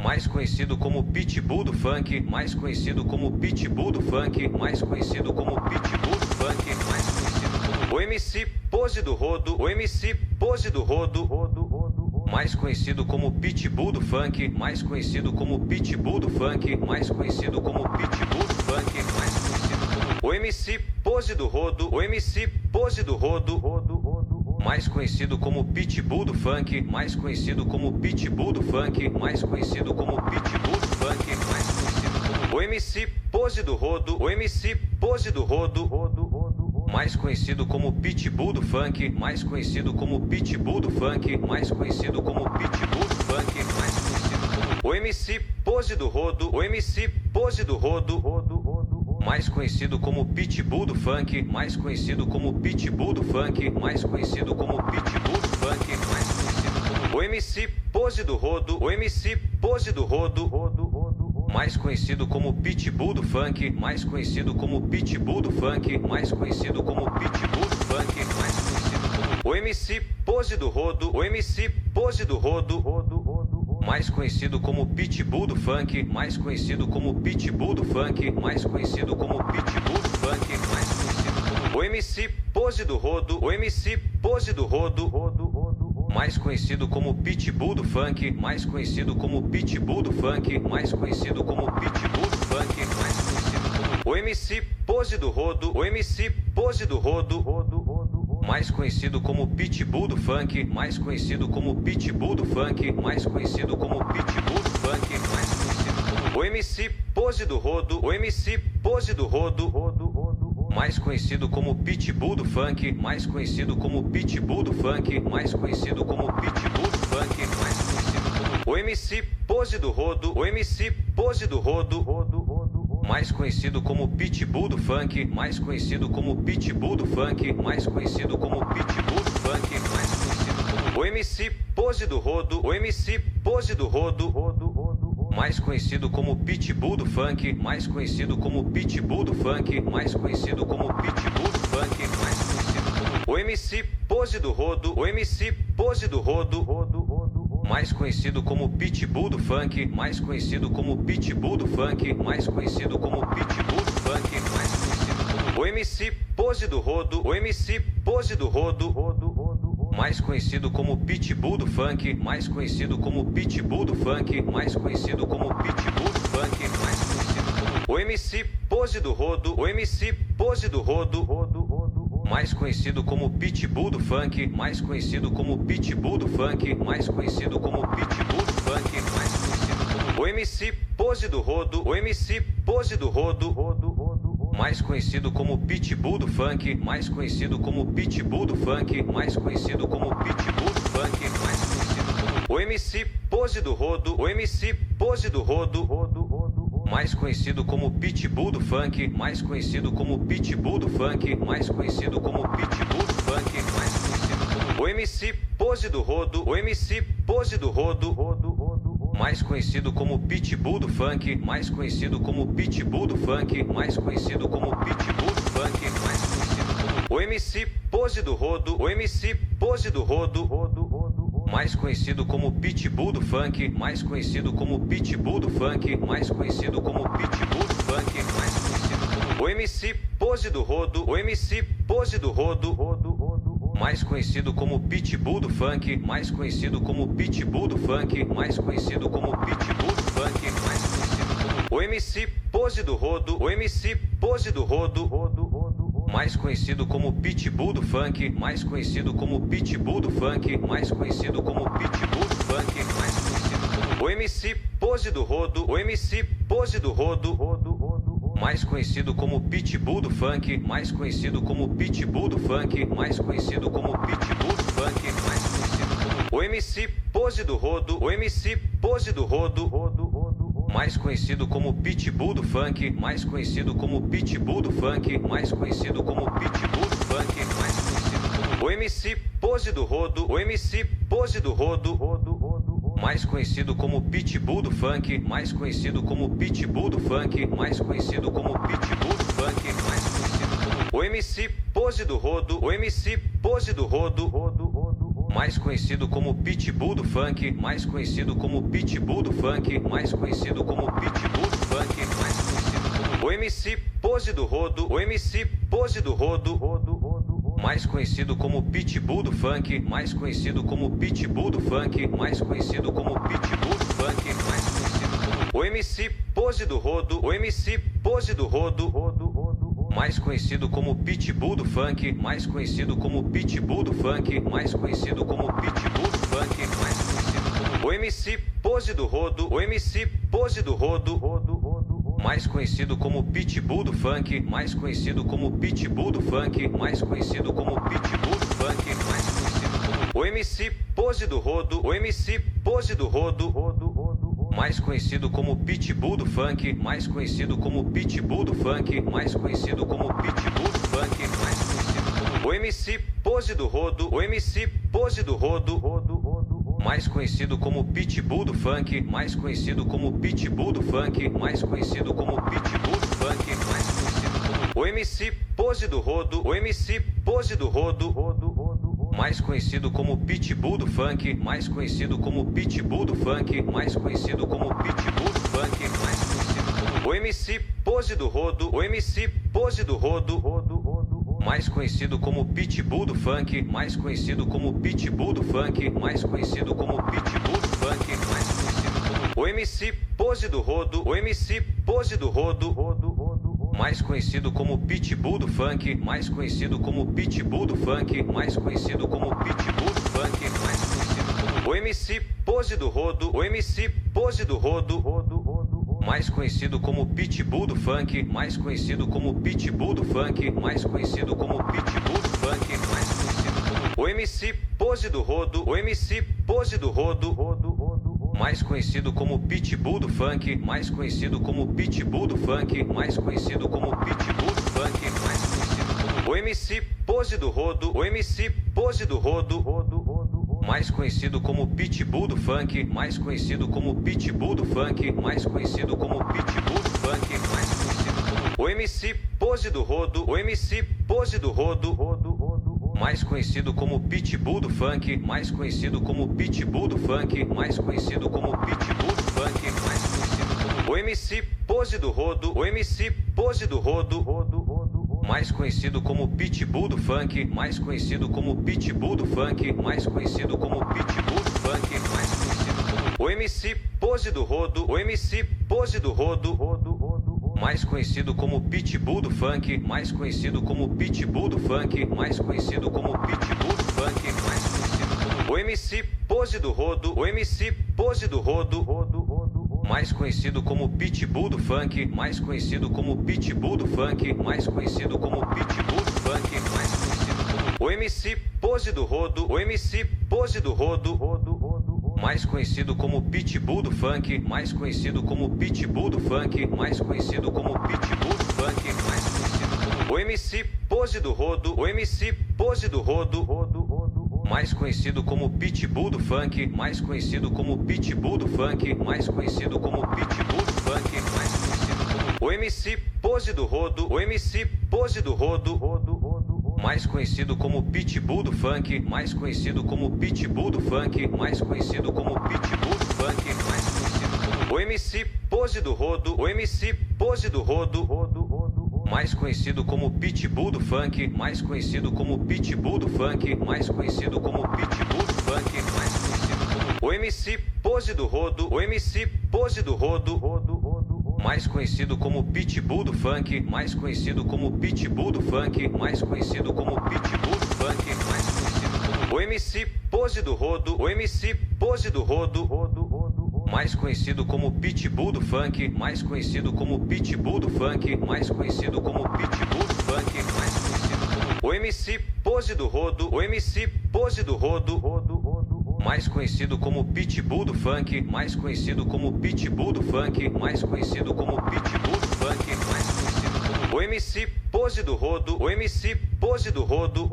mais conhecido como Pitbull do Funk, mais conhecido como Pitbull do Funk, mais conhecido como Pitbull do Funk, mais conhecido como o MC Pose do Rodo, o MC Pose do Rodo, mais conhecido como Pitbull do Funk, mais conhecido como Pitbull do Funk, mais conhecido como Pitbull do Funk, mais conhecido como o MC Pose do Rodo, o MC Pose do Rodo, mais conhecido como Pitbull do Funk, mais conhecido como Pitbull do Funk, mais conhecido como Pitbull do Funk, mais conhecido como o MC Pose do Rodo, o MC Pose do Rodo, mais conhecido como Pitbull do Funk, mais conhecido como Pitbull do Funk, mais conhecido como Pitbull do Funk, mais conhecido como o MC Pose do Rodo, o MC Pose do Rodo, mais conhecido como Pitbull do Funk, mais conhecido como Pitbull do Funk, mais conhecido como Pitbull do Funk, mais conhecido como o MC Pose do Rodo, o MC Pose do Rodo, mais conhecido como Pitbull do Funk, mais conhecido como Pitbull do Funk, mais conhecido como Pitbull do Funk, mais conhecido como o MC Pose do Rodo, o MC Pose do Rodo, mais conhecido como Pitbull do Funk, mais conhecido como Pitbull do Funk, mais conhecido como Pitbull do Funk, mais conhecido como o MC Pose do Rodo, o MC Pose do Rodo, mais conhecido como Pitbull do Funk, mais conhecido como Pitbull do Funk, mais conhecido como Pitbull do Funk, mais conhecido como o MC Pose do Rodo, o MC Pose do Rodo, mais conhecido como Pitbull do Funk, mais conhecido como Pitbull do Funk, mais conhecido como Pitbull do Funk, mais conhecido como o MC Pose do Rodo, o MC Pose do Rodo, mais conhecido como Pitbull do Funk, mais conhecido como Pitbull do Funk, mais conhecido como Pitbull do Funk, mais conhecido como o MC Pose do Rodo, o MC Pose do Rodo, mais conhecido como Pitbull do Funk, mais conhecido como Pitbull do Funk, mais conhecido como Pitbull do Funk, mais conhecido como o MC Pose do Rodo, o MC Pose do Rodo, mais conhecido como Pitbull do Funk, mais conhecido como Pitbull do Funk, mais conhecido como Pitbull do Funk, mais conhecido como o MC Pose do Rodo, o MC Pose do Rodo, mais conhecido como Pitbull do Funk, mais conhecido como Pitbull do Funk, mais conhecido como Pitbull do Funk, mais conhecido como o MC Pose do Rodo, o MC Pose do Rodo, mais conhecido como Pitbull do Funk, mais conhecido como Pitbull do Funk, mais conhecido como Pitbull do Funk, mais conhecido como o MC Pose do Rodo, o MC Pose do Rodo, mais conhecido como Pitbull do Funk, mais conhecido como Pitbull do Funk, mais conhecido como Pitbull do Funk, mais conhecido como o MC Pose do Rodo, o MC Pose do Rodo, mais conhecido como Pitbull do Funk, mais conhecido como Pitbull do Funk, mais conhecido como Pitbull do Funk, mais conhecido como o MC Pose do Rodo, o MC Pose do Rodo, mais conhecido como Pitbull do Funk, mais conhecido como Pitbull do Funk, mais conhecido como Pitbull do Funk, mais conhecido como o MC Pose do Rodo, o MC Pose do Rodo, mais conhecido como Pitbull do Funk, mais conhecido como Pitbull do Funk, mais conhecido como Pitbull do Funk, mais conhecido como o MC Pose do Rodo, o MC Pose do Rodo, mais conhecido como Pitbull do Funk, mais conhecido como Pitbull do Funk, mais conhecido como Pitbull do Funk, mais conhecido como o MC Pose do Rodo, o MC Pose do Rodo, mais conhecido como Pitbull do Funk, mais conhecido como Pitbull do Funk, mais conhecido como Pitbull do Funk, mais conhecido como o MC Pose do Rodo, o MC Pose do Rodo, mais conhecido como Pitbull do Funk, mais conhecido como Pitbull do Funk, mais conhecido como Pitbull do Funk, mais conhecido como o MC Pose do Rodo, o MC Pose do Rodo, mais conhecido como Pitbull do Funk, mais conhecido como Pitbull do Funk, mais conhecido como Pitbull do Funk, mais conhecido como o MC Pose do Rodo, o MC Pose do Rodo, mais conhecido como Pitbull do Funk, mais conhecido como Pitbull do Funk, mais conhecido como Pitbull do Funk, mais conhecido como o MC Pose do Rodo, o MC Pose do Rodo, mais conhecido como Pitbull do Funk, mais conhecido como Pitbull do Funk, mais conhecido como Pitbull do Funk, mais conhecido como o MC Pose do Rodo, o MC Pose do Rodo, mais conhecido como Pitbull do Funk, mais conhecido como Pitbull do Funk, mais conhecido como Pitbull do Funk, mais conhecido como o MC Pose do Rodo, o MC Pose do Rodo, mais conhecido como Pitbull do Funk, mais conhecido como Pitbull do Funk, mais conhecido como Pitbull do Funk, mais conhecido como o MC Pose do Rodo, o MC Pose do Rodo, mais conhecido como Pitbull do Funk, mais conhecido como Pitbull do Funk, mais conhecido como Pitbull do Funk, mais conhecido como o MC Pose do Rodo, o MC Pose do Rodo, mais conhecido como Pitbull do Funk, mais conhecido como Pitbull do Funk, mais conhecido como Pitbull do Funk, mais conhecido como o MC Pose do Rodo, o MC Pose do Rodo, mais conhecido como Pitbull do Funk, mais conhecido como Pitbull do Funk, mais conhecido como Pitbull do Funk, mais conhecido como o MC Pose do Rodo, o MC Pose do Rodo, mais conhecido como Pitbull do Funk, mais conhecido como Pitbull do Funk, mais conhecido como Pitbull do Funk, mais conhecido como o MC Pose do Rodo, o MC Pose do Rodo, mais conhecido como Pitbull do Funk, mais conhecido como Pitbull do Funk, mais conhecido como Pitbull do Funk, mais conhecido como o MC Pose do Rodo, o MC Pose do Rodo, mais conhecido como Pitbull do Funk, mais conhecido como Pitbull do Funk, mais conhecido como Pitbull do Funk, mais conhecido como o MC Pose do Rodo, o MC Pose do Rodo, mais conhecido como Pitbull do Funk, mais conhecido como Pitbull do Funk, mais conhecido como Pitbull do Funk, mais conhecido como o MC Pose do Rodo, o MC Pose do Rodo, mais conhecido como Pitbull do Funk, mais conhecido como Pitbull do Funk, mais conhecido como Pitbull do Funk, mais conhecido como o MC Pose do Rodo, o MC Pose do Rodo, mais conhecido como Pitbull do Funk, mais conhecido como Pitbull do Funk, mais conhecido como Pitbull do Funk, mais conhecido como o MC Pose do Rodo, o MC Pose do Rodo, mais conhecido como Pitbull do Funk, mais conhecido como Pitbull do Funk, mais conhecido como Pitbull do Funk, mais conhecido como o MC Pose do Rodo, o MC Pose do Rodo, mais conhecido como Pitbull do Funk, mais conhecido como Pitbull do Funk, mais conhecido como Pitbull do Funk, mais conhecido como o MC Pose do Rodo, o MC Pose do Rodo, mais conhecido como Pitbull do Funk, mais conhecido como Pitbull do Funk, mais conhecido como Pitbull do Funk, mais conhecido como o MC Pose do Rodo, o MC Pose do Rodo, mais conhecido como Pitbull do Funk, mais conhecido como Pitbull do Funk, mais conhecido como Pitbull do Funk, mais conhecido como o MC Pose do Rodo, o MC Pose do Rodo, mais conhecido como Pitbull do Funk, mais conhecido como Pitbull do Funk, mais conhecido como Pitbull do Funk, mais conhecido como o MC Pose do Rodo, o MC Pose do Rodo, mais conhecido como Pitbull do Funk, mais conhecido como Pitbull do Funk, mais conhecido como Pitbull do Funk, mais conhecido como o MC Pose do Rodo, o MC Pose do Rodo, mais conhecido como Pitbull do Funk, mais conhecido como Pitbull do Funk, mais conhecido como Pitbull do Funk, mais conhecido como o MC Pose do Rodo, o MC Pose do Rodo, mais conhecido como Pitbull do Funk, mais conhecido como Pitbull do Funk, mais conhecido como Pitbull do Funk, mais conhecido como o MC Pose do Rodo, o MC Pose do Rodo, mais conhecido como Pitbull do Funk, mais conhecido como Pitbull do Funk, mais conhecido como Pitbull do Funk, mais conhecido como o MC Pose do Rodo, o MC Pose do Rodo, mais conhecido como Pitbull do Funk, mais conhecido como Pitbull do Funk, mais conhecido como Pitbull do Funk, mais conhecido como o MC Pose do Rodo, o MC Pose do Rodo, mais conhecido como Pitbull do Funk, mais conhecido como Pitbull do Funk, mais conhecido como Pitbull do Funk, mais conhecido como o MC Pose do Rodo, o MC Pose do Rodo, mais conhecido como Pitbull do Funk, mais conhecido como Pitbull do Funk, mais conhecido como Pitbull do Funk, mais conhecido como o MC Pose do Rodo, o MC Pose do Rodo,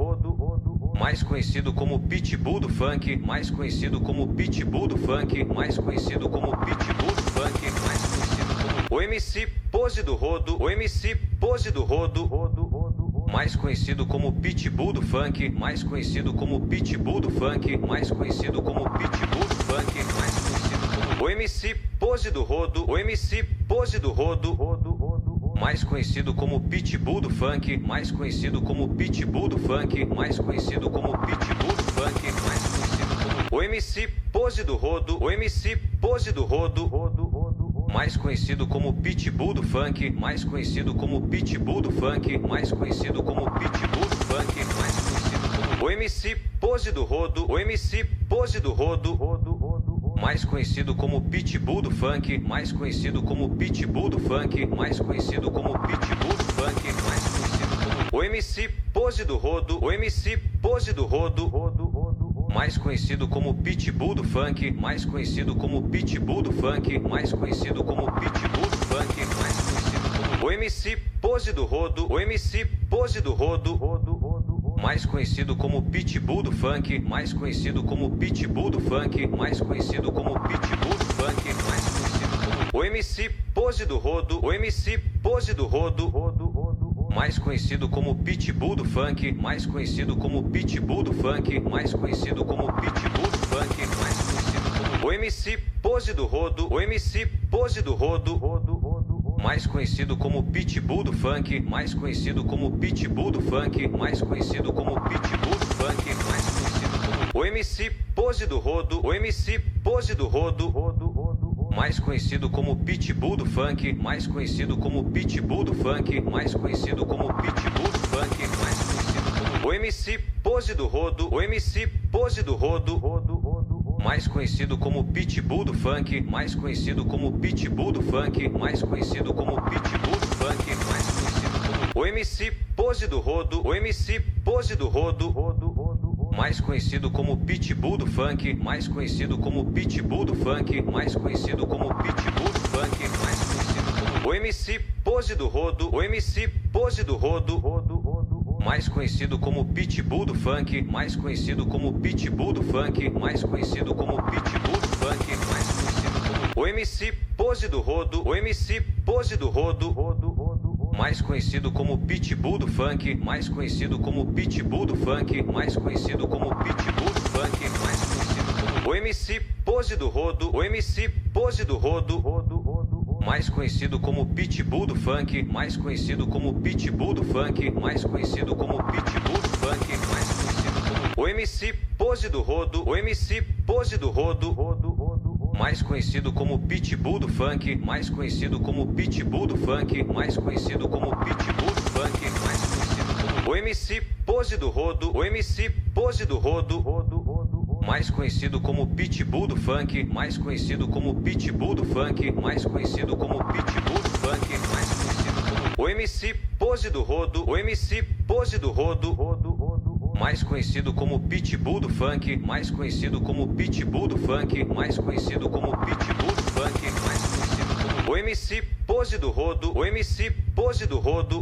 mais conhecido como Pitbull do Funk, mais conhecido como Pitbull do Funk, mais conhecido como Pitbull do Funk, mais conhecido como o MC Pose do Rodo, o MC Pose do Rodo, mais conhecido como Pitbull do Funk, mais conhecido como Pitbull do Funk, mais conhecido como Pitbull do Funk, mais conhecido como o MC Pose do Rodo, o MC Pose do Rodo, mais conhecido como Pitbull do Funk, mais conhecido como Pitbull do Funk, mais conhecido como Pitbull do Funk, mais conhecido como o MC Pose do Rodo, o MC Pose do Rodo, mais conhecido como Pitbull do Funk, mais conhecido como Pitbull do Funk, mais conhecido como Pitbull do Funk, mais conhecido como o MC Pose do Rodo, o MC Pose do Rodo, mais conhecido como Pitbull do Funk, mais conhecido como Pitbull do Funk, mais conhecido como Pitbull do Funk, mais conhecido como o MC Pose do Rodo, o MC Pose do Rodo, mais conhecido como Pitbull do Funk, mais conhecido como Pitbull do Funk, mais conhecido como Pitbull do Funk, mais conhecido como o MC Pose do Rodo, o MC Pose do Rodo, mais conhecido como Pitbull do Funk, mais conhecido como Pitbull do Funk, mais conhecido como Pitbull do Funk, mais conhecido como o MC Pose do Rodo, o MC Pose do Rodo, mais conhecido como Pitbull do Funk, mais conhecido como Pitbull do Funk, mais conhecido como Pitbull do Funk, mais conhecido como o MC Pose do Rodo, o MC Pose do Rodo, mais conhecido como Pitbull do Funk, mais conhecido como Pitbull do Funk, mais conhecido como Pitbull do Funk, mais conhecido como o MC Pose do Rodo, o MC Pose do Rodo, mais conhecido como Pitbull do Funk, mais conhecido como Pitbull do Funk, mais conhecido como Pitbull do Funk, mais conhecido como o MC Pose do Rodo, o MC Pose do Rodo, mais conhecido como Pitbull do Funk, mais conhecido como Pitbull do Funk, mais conhecido como Pitbull do Funk, mais conhecido como o MC Pose do Rodo, o MC Pose do Rodo, mais conhecido como Pitbull do Funk, mais conhecido como Pitbull do Funk, mais conhecido como Pitbull do Funk, mais conhecido como o MC Pose do Rodo, o MC Pose do Rodo, mais conhecido como Pitbull do Funk, mais conhecido como Pitbull do Funk, mais conhecido como Pitbull do Funk, mais conhecido como o MC Pose do Rodo, o MC Pose do Rodo, mais conhecido como Pitbull do Funk, mais conhecido como Pitbull do Funk, mais conhecido como Pitbull do Funk, mais conhecido como o MC Pose do Rodo, o MC Pose do Rodo, mais conhecido como Pitbull do Funk, mais conhecido como Pitbull do Funk, mais conhecido como Pitbull do Funk, mais conhecido como o MC Pose do Rodo, o MC Pose do Rodo, mais conhecido como Pitbull do Funk, mais conhecido como Pitbull do Funk, mais conhecido como Pitbull do Funk, mais conhecido como o MC Pose do Rodo, o MC Pose do Rodo, mais conhecido como Pitbull do Funk, mais conhecido como Pitbull do Funk, mais conhecido como Pitbull do Funk, mais conhecido como o MC Pose do Rodo, o MC Pose do Rodo, mais conhecido como Pitbull do Funk, mais conhecido como Pitbull do Funk, mais conhecido como Pitbull do Funk, mais conhecido como o MC Pose do Rodo, o MC Pose do Rodo,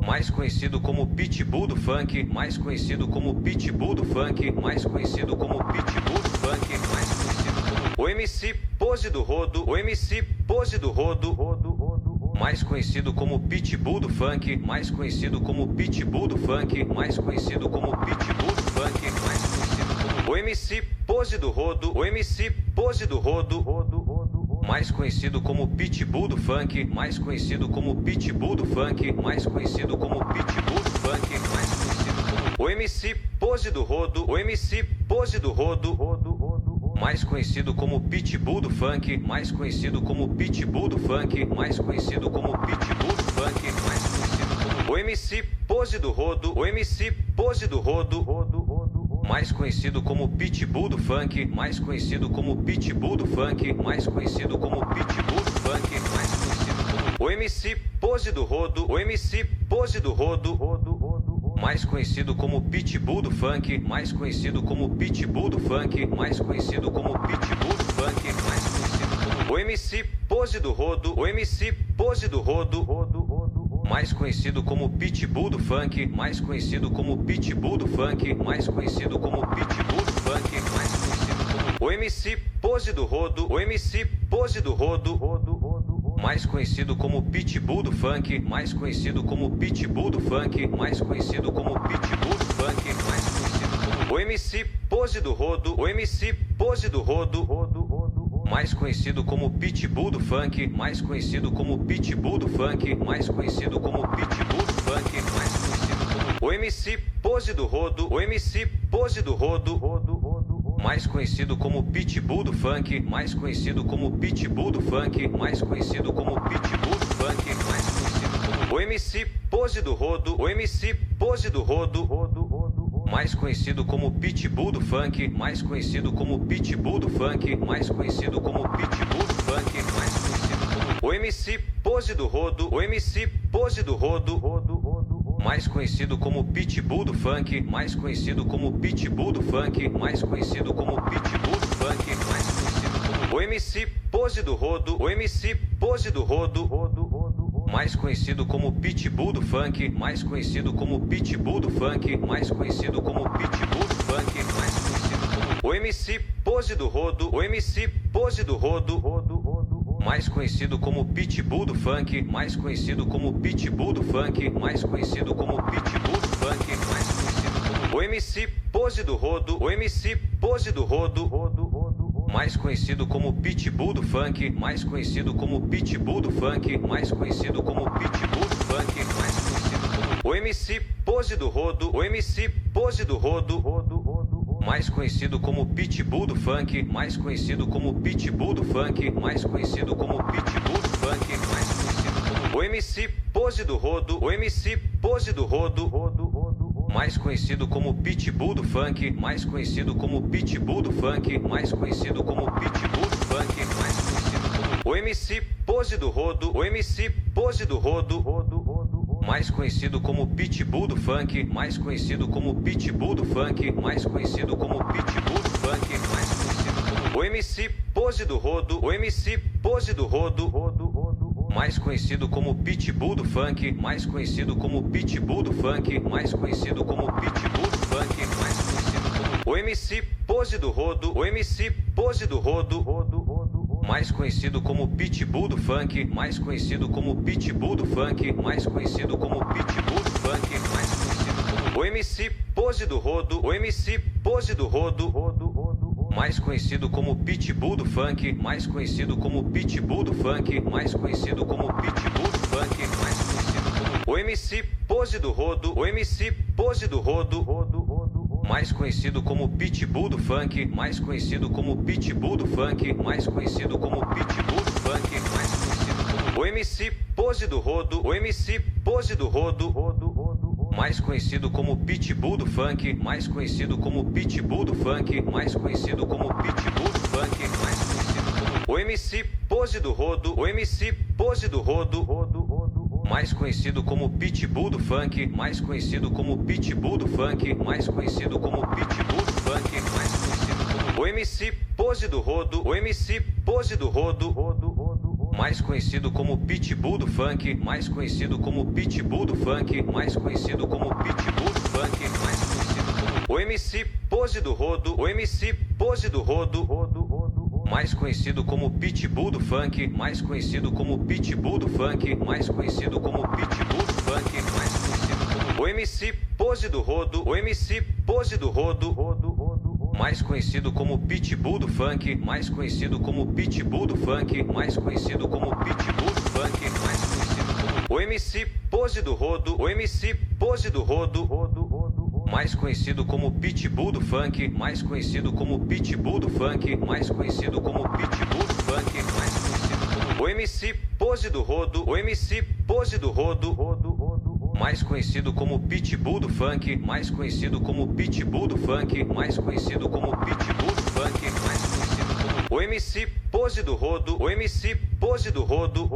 mais conhecido como Pitbull do Funk, mais conhecido como Pitbull do Funk, mais conhecido como Pitbull do Funk, mais conhecido como o MC Pose do Rodo, o MC Pose do Rodo, mais conhecido como Pitbull do Funk, mais conhecido como Pitbull do Funk, mais conhecido como Pitbull do Funk, mais conhecido como o MC Pose do Rodo, o MC Pose do Rodo, mais conhecido como Pitbull do Funk, mais conhecido como Pitbull do Funk, mais conhecido como Pitbull do Funk, mais conhecido como o MC Pose do Rodo, o MC Pose do Rodo, mais conhecido como Pitbull do Funk, mais conhecido como Pitbull do Funk, mais conhecido como Pitbull do Funk, mais conhecido como o MC Pose do Rodo, o MC Pose do Rodo, mais conhecido como Pitbull do Funk, mais conhecido como Pitbull do Funk, mais conhecido como Pitbull do Funk, mais conhecido como o MC Pose do Rodo, o MC Pose do Rodo, mais conhecido como Pitbull do Funk, mais conhecido como Pitbull do Funk, mais conhecido como Pitbull do Funk, mais conhecido como o MC Pose do Rodo, o MC Pose do Rodo, mais conhecido como Pitbull do Funk, mais conhecido como Pitbull do Funk, mais conhecido como Pitbull do Funk, mais conhecido como o MC Pose do Rodo, o MC Pose do Rodo, mais conhecido como Pitbull do Funk, mais conhecido como Pitbull do Funk, mais conhecido como Pitbull do Funk, mais conhecido como o MC Pose do Rodo, o MC Pose do Rodo, mais conhecido como Pitbull do Funk, mais conhecido como Pitbull do Funk, mais conhecido como Pitbull do Funk, mais conhecido como o MC Pose do Rodo, o MC Pose do Rodo, mais conhecido como Pitbull do Funk, mais conhecido como Pitbull do Funk, mais conhecido como Pitbull do Funk, mais conhecido como o MC Pose do Rodo, o MC Pose do Rodo, mais conhecido como Pitbull do Funk, mais conhecido como Pitbull do Funk, mais conhecido como Pitbull do Funk, mais conhecido como o MC Pose do Rodo, o MC Pose do Rodo, mais conhecido como Pitbull do Funk, mais conhecido como Pitbull do Funk, mais conhecido como Pitbull do Funk, mais conhecido como o MC Pose do Rodo, o MC Pose do Rodo, mais conhecido como Pitbull do Funk, mais conhecido como Pitbull do Funk, mais conhecido como Pitbull do Funk, mais conhecido como o MC Pose do Rodo, o MC Pose do Rodo, mais conhecido como Pitbull do Funk, mais conhecido como Pitbull do Funk, mais conhecido como Pitbull do Funk, mais conhecido como o MC Pose do Rodo, o MC Pose do Rodo, mais conhecido como Pitbull do Funk, mais conhecido como Pitbull do Funk, mais conhecido como Pitbull do Funk, mais conhecido como o MC Pose do Rodo, o MC Pose do Rodo, mais conhecido como Pitbull do Funk, mais conhecido como Pitbull do Funk, mais conhecido como Pitbull do Funk, mais conhecido como o MC Pose do Rodo, o MC Pose do Rodo, mais conhecido como Pitbull do Funk, mais conhecido como Pitbull do Funk, mais conhecido como Pitbull do Funk, mais conhecido como o MC Pose do Rodo, o MC Pose do Rodo, mais conhecido como Pitbull do Funk, mais conhecido como Pitbull do Funk, mais conhecido como Pitbull do Funk, mais conhecido como o MC Pose do Rodo, o MC Pose do Rodo, mais conhecido como Pitbull do Funk, mais conhecido como Pitbull do Funk, mais conhecido como Pitbull do Funk, mais conhecido como o MC Pose do Rodo, o MC Pose do Rodo, mais conhecido como Pitbull do Funk, mais conhecido como Pitbull do Funk, mais conhecido como Pitbull do Funk, mais conhecido como o MC Pose do Rodo, o MC Pose do Rodo, mais conhecido como Pitbull do Funk, mais conhecido como Pitbull do Funk, mais conhecido como Pitbull do Funk, mais conhecido como o MC Pose do Rodo, o MC Pose do Rodo, mais conhecido como Pitbull do Funk, mais conhecido como Pitbull do Funk, mais conhecido como Pitbull do Funk, mais conhecido como o MC Pose do Rodo, o MC Pose do Rodo, mais conhecido como Pitbull do Funk, mais conhecido como Pitbull do Funk, mais conhecido como Pitbull do Funk, mais conhecido como o MC Pose do Rodo, o MC Pose do Rodo, mais conhecido como Pitbull do Funk, mais conhecido como Pitbull do Funk, mais conhecido como Pitbull do Funk, mais conhecido como o MC Pose do Rodo, o MC Pose do Rodo, mais conhecido como Pitbull do Funk, mais conhecido como Pitbull do Funk, mais conhecido como Pitbull do Funk, mais conhecido como o MC Pose do Rodo, o MC Pose do Rodo, mais conhecido como Pitbull do Funk, mais conhecido como Pitbull do Funk, mais conhecido como Pitbull do Funk, mais conhecido como o MC Pose do Rodo, o MC Pose do Rodo, mais conhecido como Pitbull do Funk, mais conhecido como Pitbull do Funk, mais conhecido como Pitbull do Funk, mais conhecido como o MC Pose do Rodo, o MC Pose do Rodo, mais conhecido como Pitbull do Funk, mais conhecido como Pitbull do Funk, mais conhecido como Pitbull do Funk, mais conhecido como o MC Pose do Rodo, o MC Pose do Rodo, mais conhecido como Pitbull do Funk, mais conhecido como Pitbull do Funk, mais conhecido como Pitbull do Funk, mais conhecido como o MC Pose do Rodo, o MC Pose do Rodo,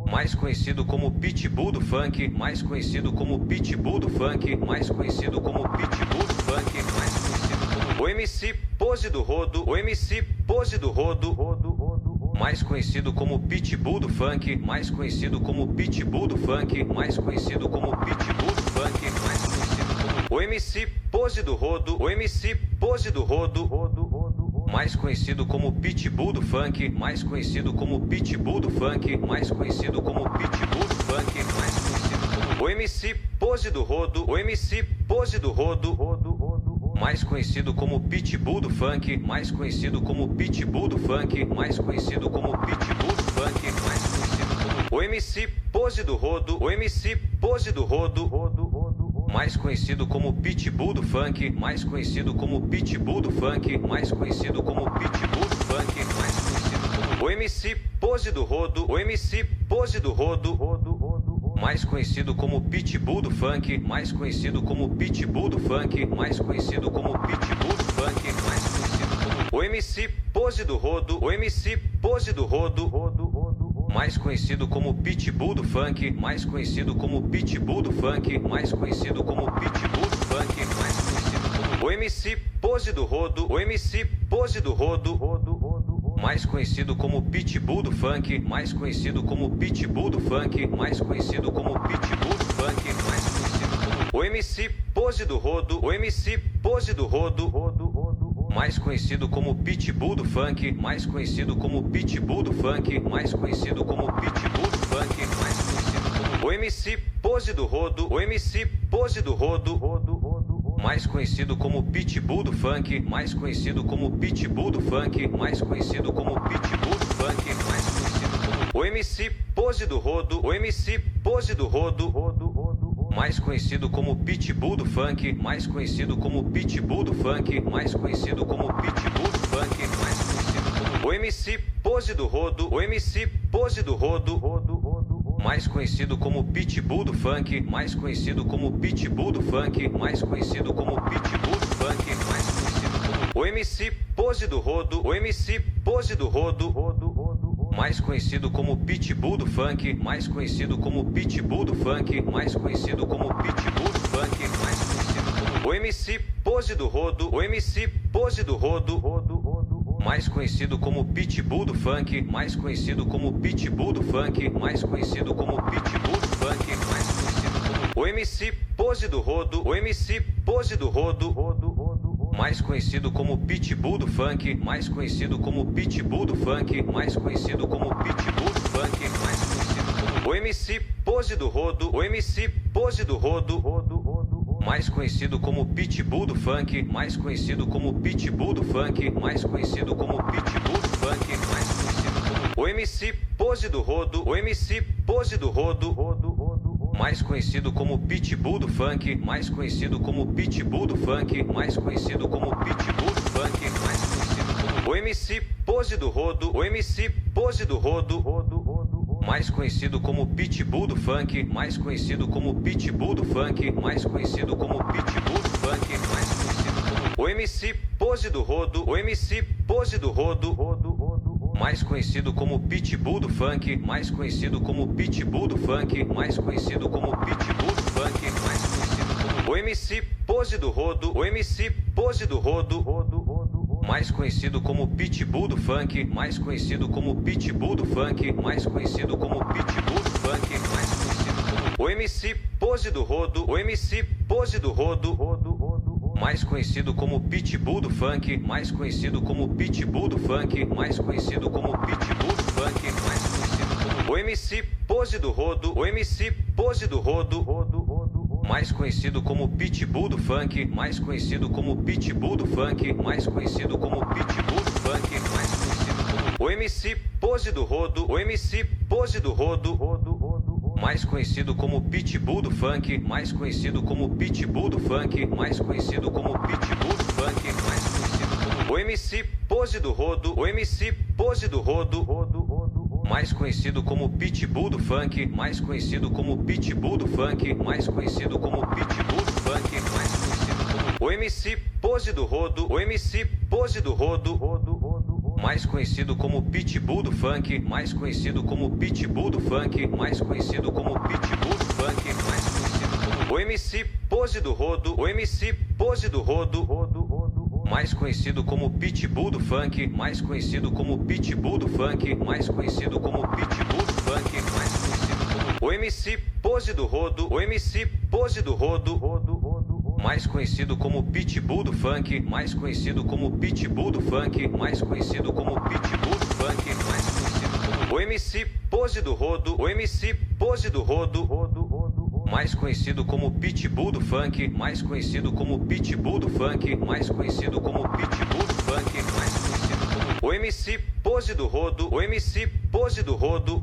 mais conhecido como Pitbull do Funk, mais conhecido como Pitbull do Funk, mais conhecido como Pitbull do Funk, mais conhecido como o MC Pose do Rodo, o MC Pose do Rodo, mais conhecido como Pitbull do Funk, mais conhecido como Pitbull do Funk, mais conhecido como Pitbull do Funk, mais conhecido como o MC Pose do Rodo, o MC Pose do Rodo, mais conhecido como Pitbull do Funk, mais conhecido como Pitbull do Funk, mais conhecido como Pitbull do Funk, mais conhecido como o MC Pose do Rodo, o MC Pose do Rodo, mais conhecido como Pitbull do Funk, mais conhecido como Pitbull do Funk, mais conhecido como Pitbull do Funk, mais conhecido como o MC Pose do Rodo, o MC Pose do Rodo, mais conhecido como Pitbull do Funk, mais conhecido como Pitbull do Funk, mais conhecido como Pitbull do Funk, mais conhecido como o MC Pose do Rodo, o MC Pose do Rodo, mais conhecido como Pitbull do Funk, mais conhecido como Pitbull do Funk, mais conhecido como Pitbull do Funk, mais conhecido como o MC Pose do Rodo, o MC Pose do Rodo, mais conhecido como Pitbull do Funk, mais conhecido como Pitbull do Funk, mais conhecido como Pitbull do Funk, mais conhecido como o MC Pose do Rodo, o MC Pose do Rodo, mais conhecido como Pitbull do Funk, mais conhecido como Pitbull do Funk, mais conhecido como Pitbull do Funk, mais conhecido como o MC Pose do Rodo, o MC Pose do Rodo, mais conhecido como Pitbull do Funk, mais conhecido como Pitbull do Funk, mais conhecido como Pitbull do Funk, mais conhecido como o MC Pose do Rodo, o MC Pose do Rodo, mais conhecido como Pitbull do Funk, mais conhecido como Pitbull do Funk, mais conhecido como Pitbull do Funk, mais conhecido como o MC Pose do Rodo, o MC Pose do Rodo, mais conhecido como Pitbull do Funk, mais conhecido como Pitbull do Funk, mais conhecido como Pitbull do Funk, mais conhecido como o MC Pose do Rodo, o MC Pose do Rodo, mais conhecido como Pitbull do Funk, mais conhecido como Pitbull do Funk, mais conhecido como Pitbull do Funk, mais conhecido como o MC Pose do Rodo, o MC Pose do Rodo, mais conhecido como Pitbull do Funk, mais conhecido como Pitbull do Funk, mais conhecido como Pitbull do Funk, mais conhecido como o MC Pose do Rodo, o MC Pose do Rodo, mais conhecido como Pitbull do Funk, mais conhecido como Pitbull do Funk, mais conhecido como Pitbull do Funk, mais conhecido como o MC Pose do Rodo, o MC Pose do Rodo, mais conhecido como Pitbull do Funk, mais conhecido como Pitbull do Funk, mais conhecido como Pitbull do Funk, mais conhecido como o MC Pose do Rodo, o MC Pose do Rodo, mais conhecido como Pitbull do Funk, mais conhecido como Pitbull do Funk, mais conhecido como Pitbull do Funk, mais conhecido como o MC Pose do Rodo, o MC Pose do Rodo, mais conhecido como Pitbull do Funk, mais conhecido como Pitbull do Funk, mais conhecido como Pitbull do Funk, mais conhecido como o MC Pose do Rodo, o MC Pose do Rodo, mais conhecido como Pitbull do Funk, mais conhecido como Pitbull do Funk, mais conhecido como Pitbull do Funk, mais conhecido como o MC Pose do Rodo, o MC Pose do Rodo, mais conhecido como Pitbull do Funk, mais conhecido como Pitbull do Funk, mais conhecido como Pitbull do Funk, mais conhecido como o MC Pose do Rodo, o MC Pose do Rodo, mais conhecido como Pitbull do Funk, mais conhecido como Pitbull do Funk, mais conhecido como Pitbull do Funk, mais conhecido como o MC Pose do Rodo, o MC Pose do Rodo, mais conhecido como Pitbull do Funk, mais conhecido como Pitbull do Funk, mais conhecido como Pitbull do Funk, mais conhecido como o MC Pose do Rodo, o MC Pose do Rodo, mais conhecido como Pitbull do Funk, mais conhecido como Pitbull do Funk, mais conhecido como Pitbull do Funk, mais conhecido como o MC Pose do Rodo, o MC Pose do Rodo, mais conhecido como Pitbull do Funk, mais conhecido como Pitbull do Funk, mais conhecido como Pitbull do Funk, mais conhecido como o MC Pose do Rodo, o MC Pose do Rodo, mais conhecido como Pitbull do Funk, mais conhecido como Pitbull do Funk, mais conhecido como Pitbull do Funk, mais conhecido como o MC Pose do Rodo, o MC Pose do Rodo, mais conhecido como Pitbull do Funk, mais conhecido como Pitbull do Funk, mais conhecido como Pitbull do Funk, mais conhecido como o MC Pose do Rodo, o MC Pose do Rodo, mais conhecido como Pitbull do Funk, mais conhecido como Pitbull do Funk, mais conhecido como Pitbull do Funk, mais conhecido como o MC Pose do Rodo, o MC Pose do Rodo, mais conhecido como Pitbull do Funk, mais conhecido como Pitbull do Funk, mais conhecido como Pitbull do Funk, mais conhecido como o MC Pose do Rodo, o MC Pose do Rodo, mais conhecido como Pitbull do Funk, mais conhecido como Pitbull do Funk, mais conhecido como Pitbull do Funk, mais conhecido como o MC Pose do Rodo, o MC Pose do Rodo,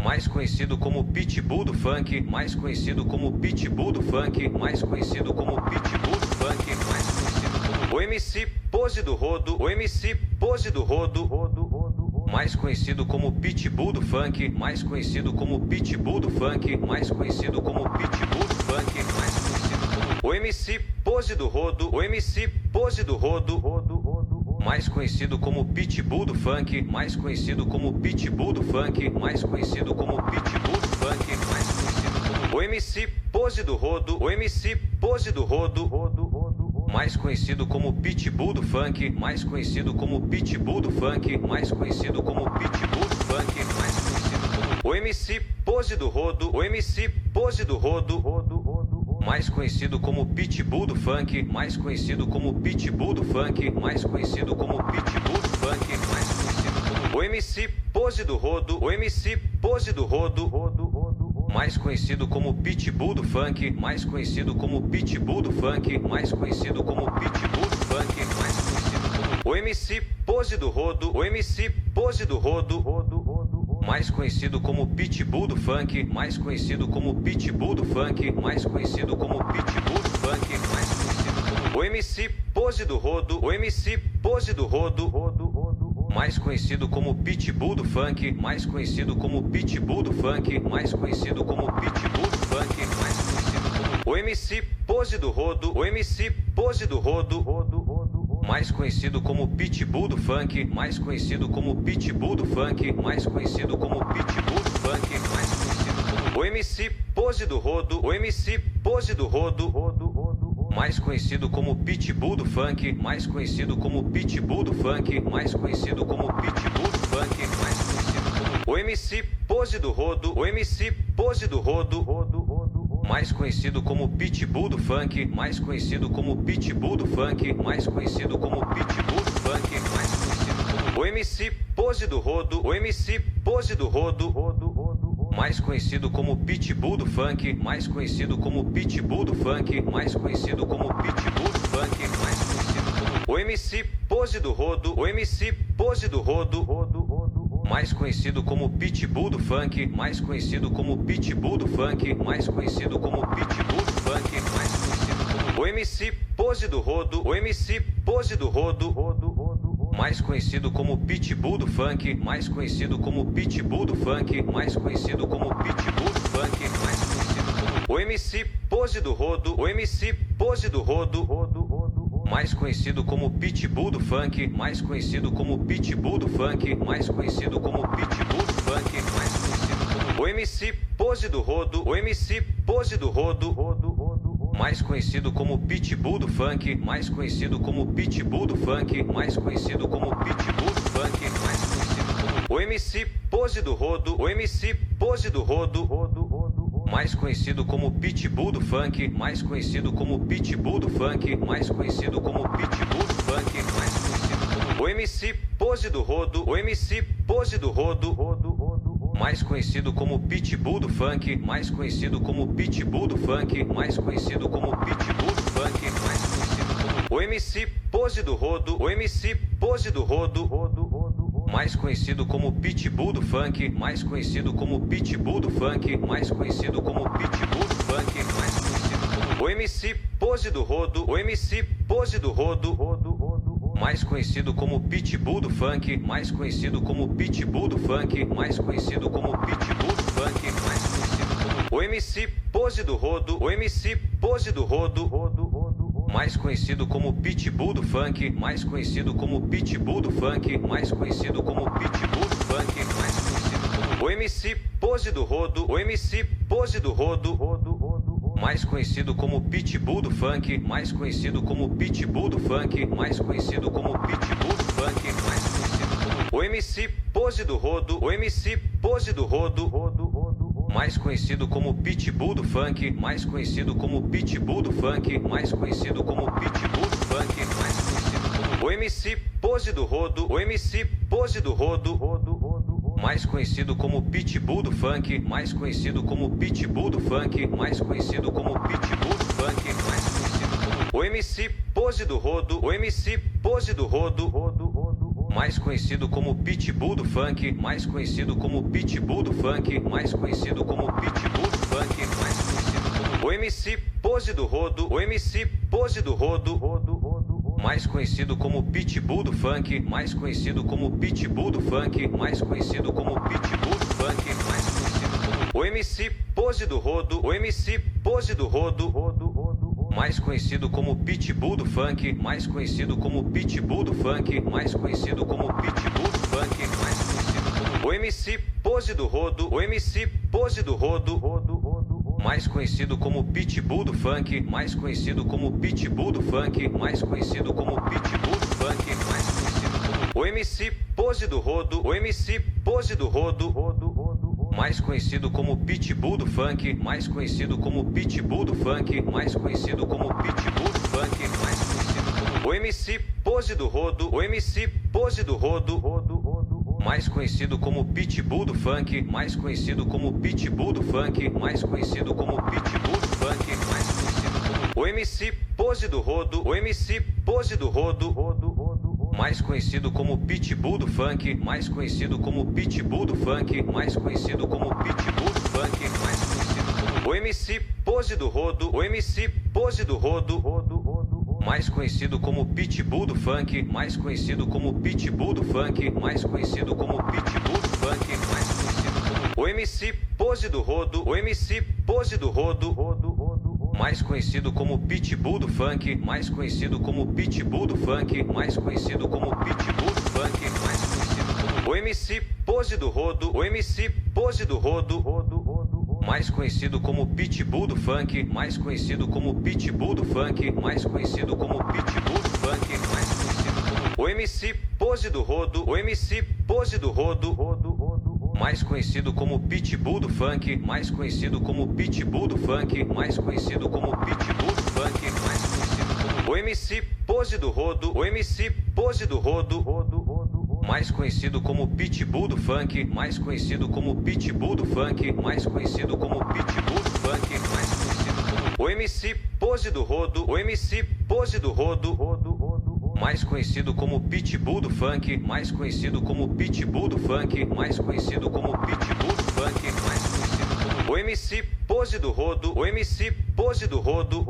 mais conhecido como Pitbull do Funk, mais conhecido como Pitbull do Funk, mais conhecido como Pitbull do Funk, mais conhecido como o MC Pose do Rodo, o MC Pose do Rodo, mais conhecido como Pitbull do Funk, mais conhecido como Pitbull do Funk, mais conhecido como Pitbull do Funk, mais conhecido como o MC Pose do Rodo, o MC Pose do Rodo, mais conhecido como Pitbull do Funk, mais conhecido como Pitbull do Funk, mais conhecido como Pitbull do Funk, mais conhecido como o MC Pose do Rodo, o MC Pose do Rodo, mais conhecido como Pitbull do Funk, mais conhecido como Pitbull do Funk, mais conhecido como Pitbull do Funk, mais conhecido como o MC Pose do Rodo, o MC Pose do Rodo, mais conhecido como Pitbull do Funk, mais conhecido como Pitbull do Funk, mais conhecido como Pitbull do Funk, mais conhecido como o MC Pose do Rodo, o MC Pose do Rodo, mais conhecido como Pitbull do Funk, mais conhecido como Pitbull do Funk, mais conhecido como Pitbull do Funk, mais conhecido como o MC Pose do Rodo, o MC Pose do Rodo, mais conhecido como Pitbull do Funk, mais conhecido como Pitbull do Funk, mais conhecido como Pitbull do Funk, mais conhecido como o MC Pose do Rodo, o MC Pose do Rodo, mais conhecido como Pitbull do Funk, mais conhecido como Pitbull do Funk, mais conhecido como Pitbull do Funk, mais conhecido como o MC Pose do Rodo, o MC Pose do Rodo, mais conhecido como Pitbull do Funk, mais conhecido como Pitbull do Funk, mais conhecido como Pitbull do Funk, mais conhecido como o MC Pose do Rodo, o MC Pose do Rodo, mais conhecido como Pitbull do Funk, mais conhecido como Pitbull do Funk, mais conhecido como Pitbull do Funk, mais conhecido como o MC Pose do Rodo, o MC Pose do Rodo, mais conhecido como Pitbull do Funk, mais conhecido como Pitbull do Funk, mais conhecido como Pitbull do Funk, mais conhecido como o MC Pose do Rodo, o MC Pose do Rodo, mais conhecido como Pitbull do Funk, mais conhecido como Pitbull do Funk, mais conhecido como Pitbull do Funk, mais conhecido como o MC Pose do Rodo, o MC Pose do Rodo, mais conhecido como Pitbull do Funk, mais conhecido como Pitbull do Funk, mais conhecido como Pitbull do Funk, mais conhecido como o MC Pose do Rodo, o MC Pose do Rodo, mais conhecido como Pitbull do Funk, mais conhecido como Pitbull do Funk, mais conhecido como Pitbull do Funk, mais conhecido como o MC Pose do Rodo, o MC Pose do Rodo, mais conhecido como Pitbull do Funk, mais conhecido como Pitbull do Funk, mais conhecido como Pitbull do Funk, mais conhecido como o MC Pose do Rodo, o MC Pose do Rodo, mais conhecido como Pitbull do Funk, mais conhecido como Pitbull do Funk, mais conhecido como Pitbull do Funk, mais conhecido como o MC Pose do Rodo, o MC Pose do Rodo, mais conhecido como Pitbull do Funk, mais conhecido como Pitbull do Funk, mais conhecido como Pitbull do Funk, mais conhecido como o MC Pose do Rodo, o MC Pose do Rodo, mais conhecido como Pitbull do Funk, mais conhecido como Pitbull do Funk, mais conhecido como Pitbull do Funk, mais conhecido como o MC Pose do Rodo, o MC Pose do Rodo, mais conhecido como Pitbull do Funk, mais conhecido como Pitbull do Funk, mais conhecido como Pitbull do Funk, mais conhecido como o MC Pose do Rodo, o MC Pose do Rodo, mais conhecido como Pitbull do Funk, mais conhecido como Pitbull do Funk, mais conhecido como Pitbull do Funk, mais conhecido como o MC Pose do Rodo, o MC Pose do Rodo, mais conhecido como Pitbull do Funk, mais conhecido como Pitbull do Funk, mais conhecido como Pitbull do Funk, mais conhecido como o MC Pose do Rodo, o MC Pose do Rodo, mais conhecido como Pitbull do Funk, mais conhecido como Pitbull do Funk, mais conhecido como Pitbull do Funk, mais conhecido como o MC Pose do Rodo, o MC Pose do Rodo, mais conhecido como Pitbull do Funk, mais conhecido como Pitbull do Funk, mais conhecido como Pitbull do Funk, mais conhecido como o MC Pose do Rodo, o MC Pose do Rodo, mais conhecido como Pitbull do Funk, mais conhecido como Pitbull do Funk, mais conhecido como Pitbull do Funk, mais conhecido como o MC Pose do Rodo, o MC Pose do Rodo, mais conhecido como Pitbull do Funk, mais conhecido como Pitbull do Funk, mais conhecido como Pitbull do Funk, mais conhecido como o MC Pose do Rodo, o MC Pose do Rodo, mais conhecido como Pitbull do Funk, mais conhecido como Pitbull do Funk, mais conhecido como Pitbull do Funk, mais conhecido como o MC Pose do Rodo, o MC Pose do Rodo, mais conhecido como Pitbull do Funk, mais conhecido como Pitbull do Funk, mais conhecido como Pitbull do Funk, mais conhecido como o MC Pose do Rodo, o MC Pose do Rodo, mais conhecido como Pitbull do Funk, mais conhecido como Pitbull do Funk, mais conhecido como Pitbull do Funk, mais conhecido como o MC Pose do Rodo, o MC Pose do Rodo, mais conhecido como Pitbull do Funk, mais conhecido como Pitbull do Funk, mais conhecido como Pitbull do Funk, mais conhecido como o MC Pose do Rodo, o MC Pose do Rodo, mais conhecido como Pitbull do Funk, mais conhecido como Pitbull do Funk, mais conhecido como Pitbull do Funk, mais conhecido como o MC Pose do Rodo, o MC Pose do Rodo, mais conhecido como Pitbull do Funk, mais conhecido como Pitbull do Funk, mais conhecido como Pitbull do Funk, mais conhecido como o MC Pose do Rodo, o MC Pose do Rodo, mais conhecido como Pitbull do Funk, mais conhecido como Pitbull do Funk, mais conhecido como Pitbull do Funk, mais conhecido como o MC Pose do Rodo, o MC Pose do Rodo, mais conhecido como Pitbull do Funk, mais conhecido como Pitbull do Funk, mais conhecido como Pitbull do Funk, mais conhecido como o MC Pose do Rodo, o MC Pose do Rodo, mais conhecido como Pitbull do Funk, mais conhecido como Pitbull do Funk, mais conhecido como Pitbull do Funk, mais conhecido como o MC Pose do Rodo, o MC Pose do Rodo, mais conhecido como Pitbull do Funk, mais conhecido como Pitbull do Funk, mais conhecido como Pitbull do Funk, mais conhecido como o MC Pose do Rodo, o MC Pose do Rodo, mais conhecido como Pitbull do Funk, mais conhecido como Pitbull do Funk, mais conhecido como Pitbull do Funk, mais conhecido como o MC Pose do Rodo, o MC Pose do Rodo, mais conhecido como Pitbull do Funk, mais conhecido como Pitbull do Funk, mais conhecido como Pitbull do Funk, mais conhecido como o MC Pose do Rodo, o MC Pose do Rodo,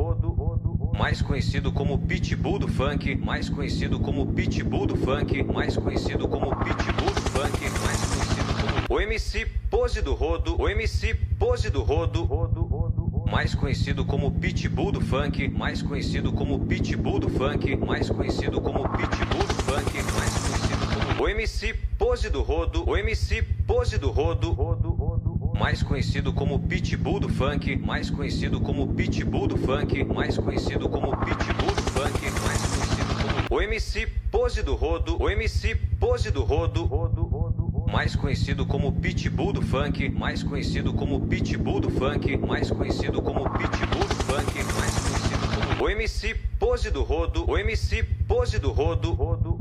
mais conhecido como Pitbull do Funk, mais conhecido como Pitbull do Funk, mais conhecido como Pitbull do Funk, mais conhecido como o MC Pose do Rodo, o MC Pose do Rodo, mais conhecido como Pitbull do Funk, mais conhecido como Pitbull do Funk, mais conhecido como Pitbull do Funk, mais conhecido como o MC Pose do Rodo, o MC Pose do Rodo, mais conhecido como Pitbull do Funk, mais conhecido como Pitbull do Funk, mais conhecido como Pitbull do Funk, mais conhecido como o MC Pose do Rodo, o MC Pose do Rodo, mais conhecido como Pitbull do Funk, mais conhecido como Pitbull do Funk, mais conhecido como Pitbull do Funk, mais conhecido como o MC Pose do Rodo, o MC Pose do Rodo,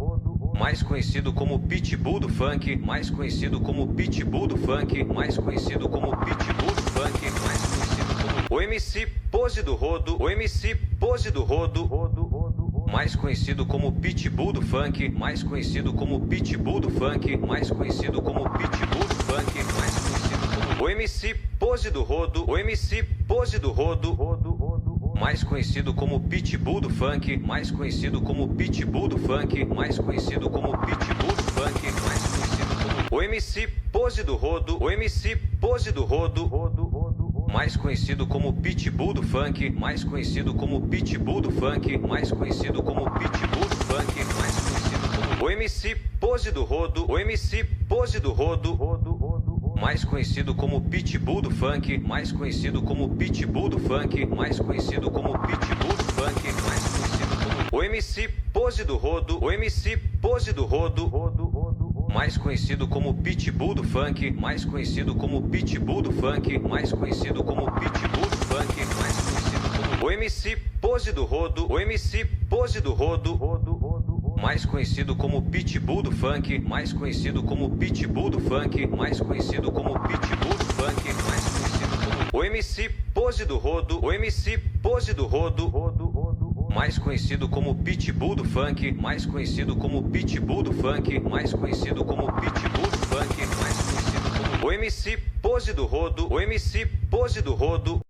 mais conhecido como Pitbull do Funk, mais conhecido como Pitbull do Funk, mais conhecido como Pitbull do Funk, mais conhecido como o MC Pose do Rodo, o MC Pose do Rodo, mais conhecido como Pitbull do Funk, mais conhecido como Pitbull do Funk, mais conhecido como Pitbull do Funk, mais conhecido como o MC Pose do Rodo, o MC Pose do Rodo, mais conhecido como Pitbull do Funk, mais conhecido como Pitbull do Funk, mais conhecido como Pitbull do Funk, mais conhecido como o MC Pose do Rodo, o MC Pose do Rodo, mais conhecido como Pitbull do Funk, mais conhecido como Pitbull do Funk, mais conhecido como Pitbull do Funk, mais conhecido como o MC Pose do Rodo, o MC Pose do Rodo, mais conhecido como Pitbull do Funk, mais conhecido como Pitbull do Funk, mais conhecido como Pitbull do Funk, mais conhecido como o MC Pose do Rodo, o MC Pose do Rodo, mais conhecido como Pitbull do Funk, mais conhecido como Pitbull do Funk, mais conhecido como Pitbull do Funk, mais conhecido como o MC Pose do Rodo, o MC Pose do Rodo, mais conhecido como Pitbull do Funk, mais conhecido como Pitbull do Funk, mais conhecido como Pitbull do Funk, mais conhecido como o MC Pose do Rodo, o MC Pose do Rodo, mais conhecido como Pitbull do Funk, mais conhecido como Pitbull do Funk, mais conhecido como Pitbull do Funk, mais conhecido como o MC Pose do Rodo, o MC Pose do Rodo.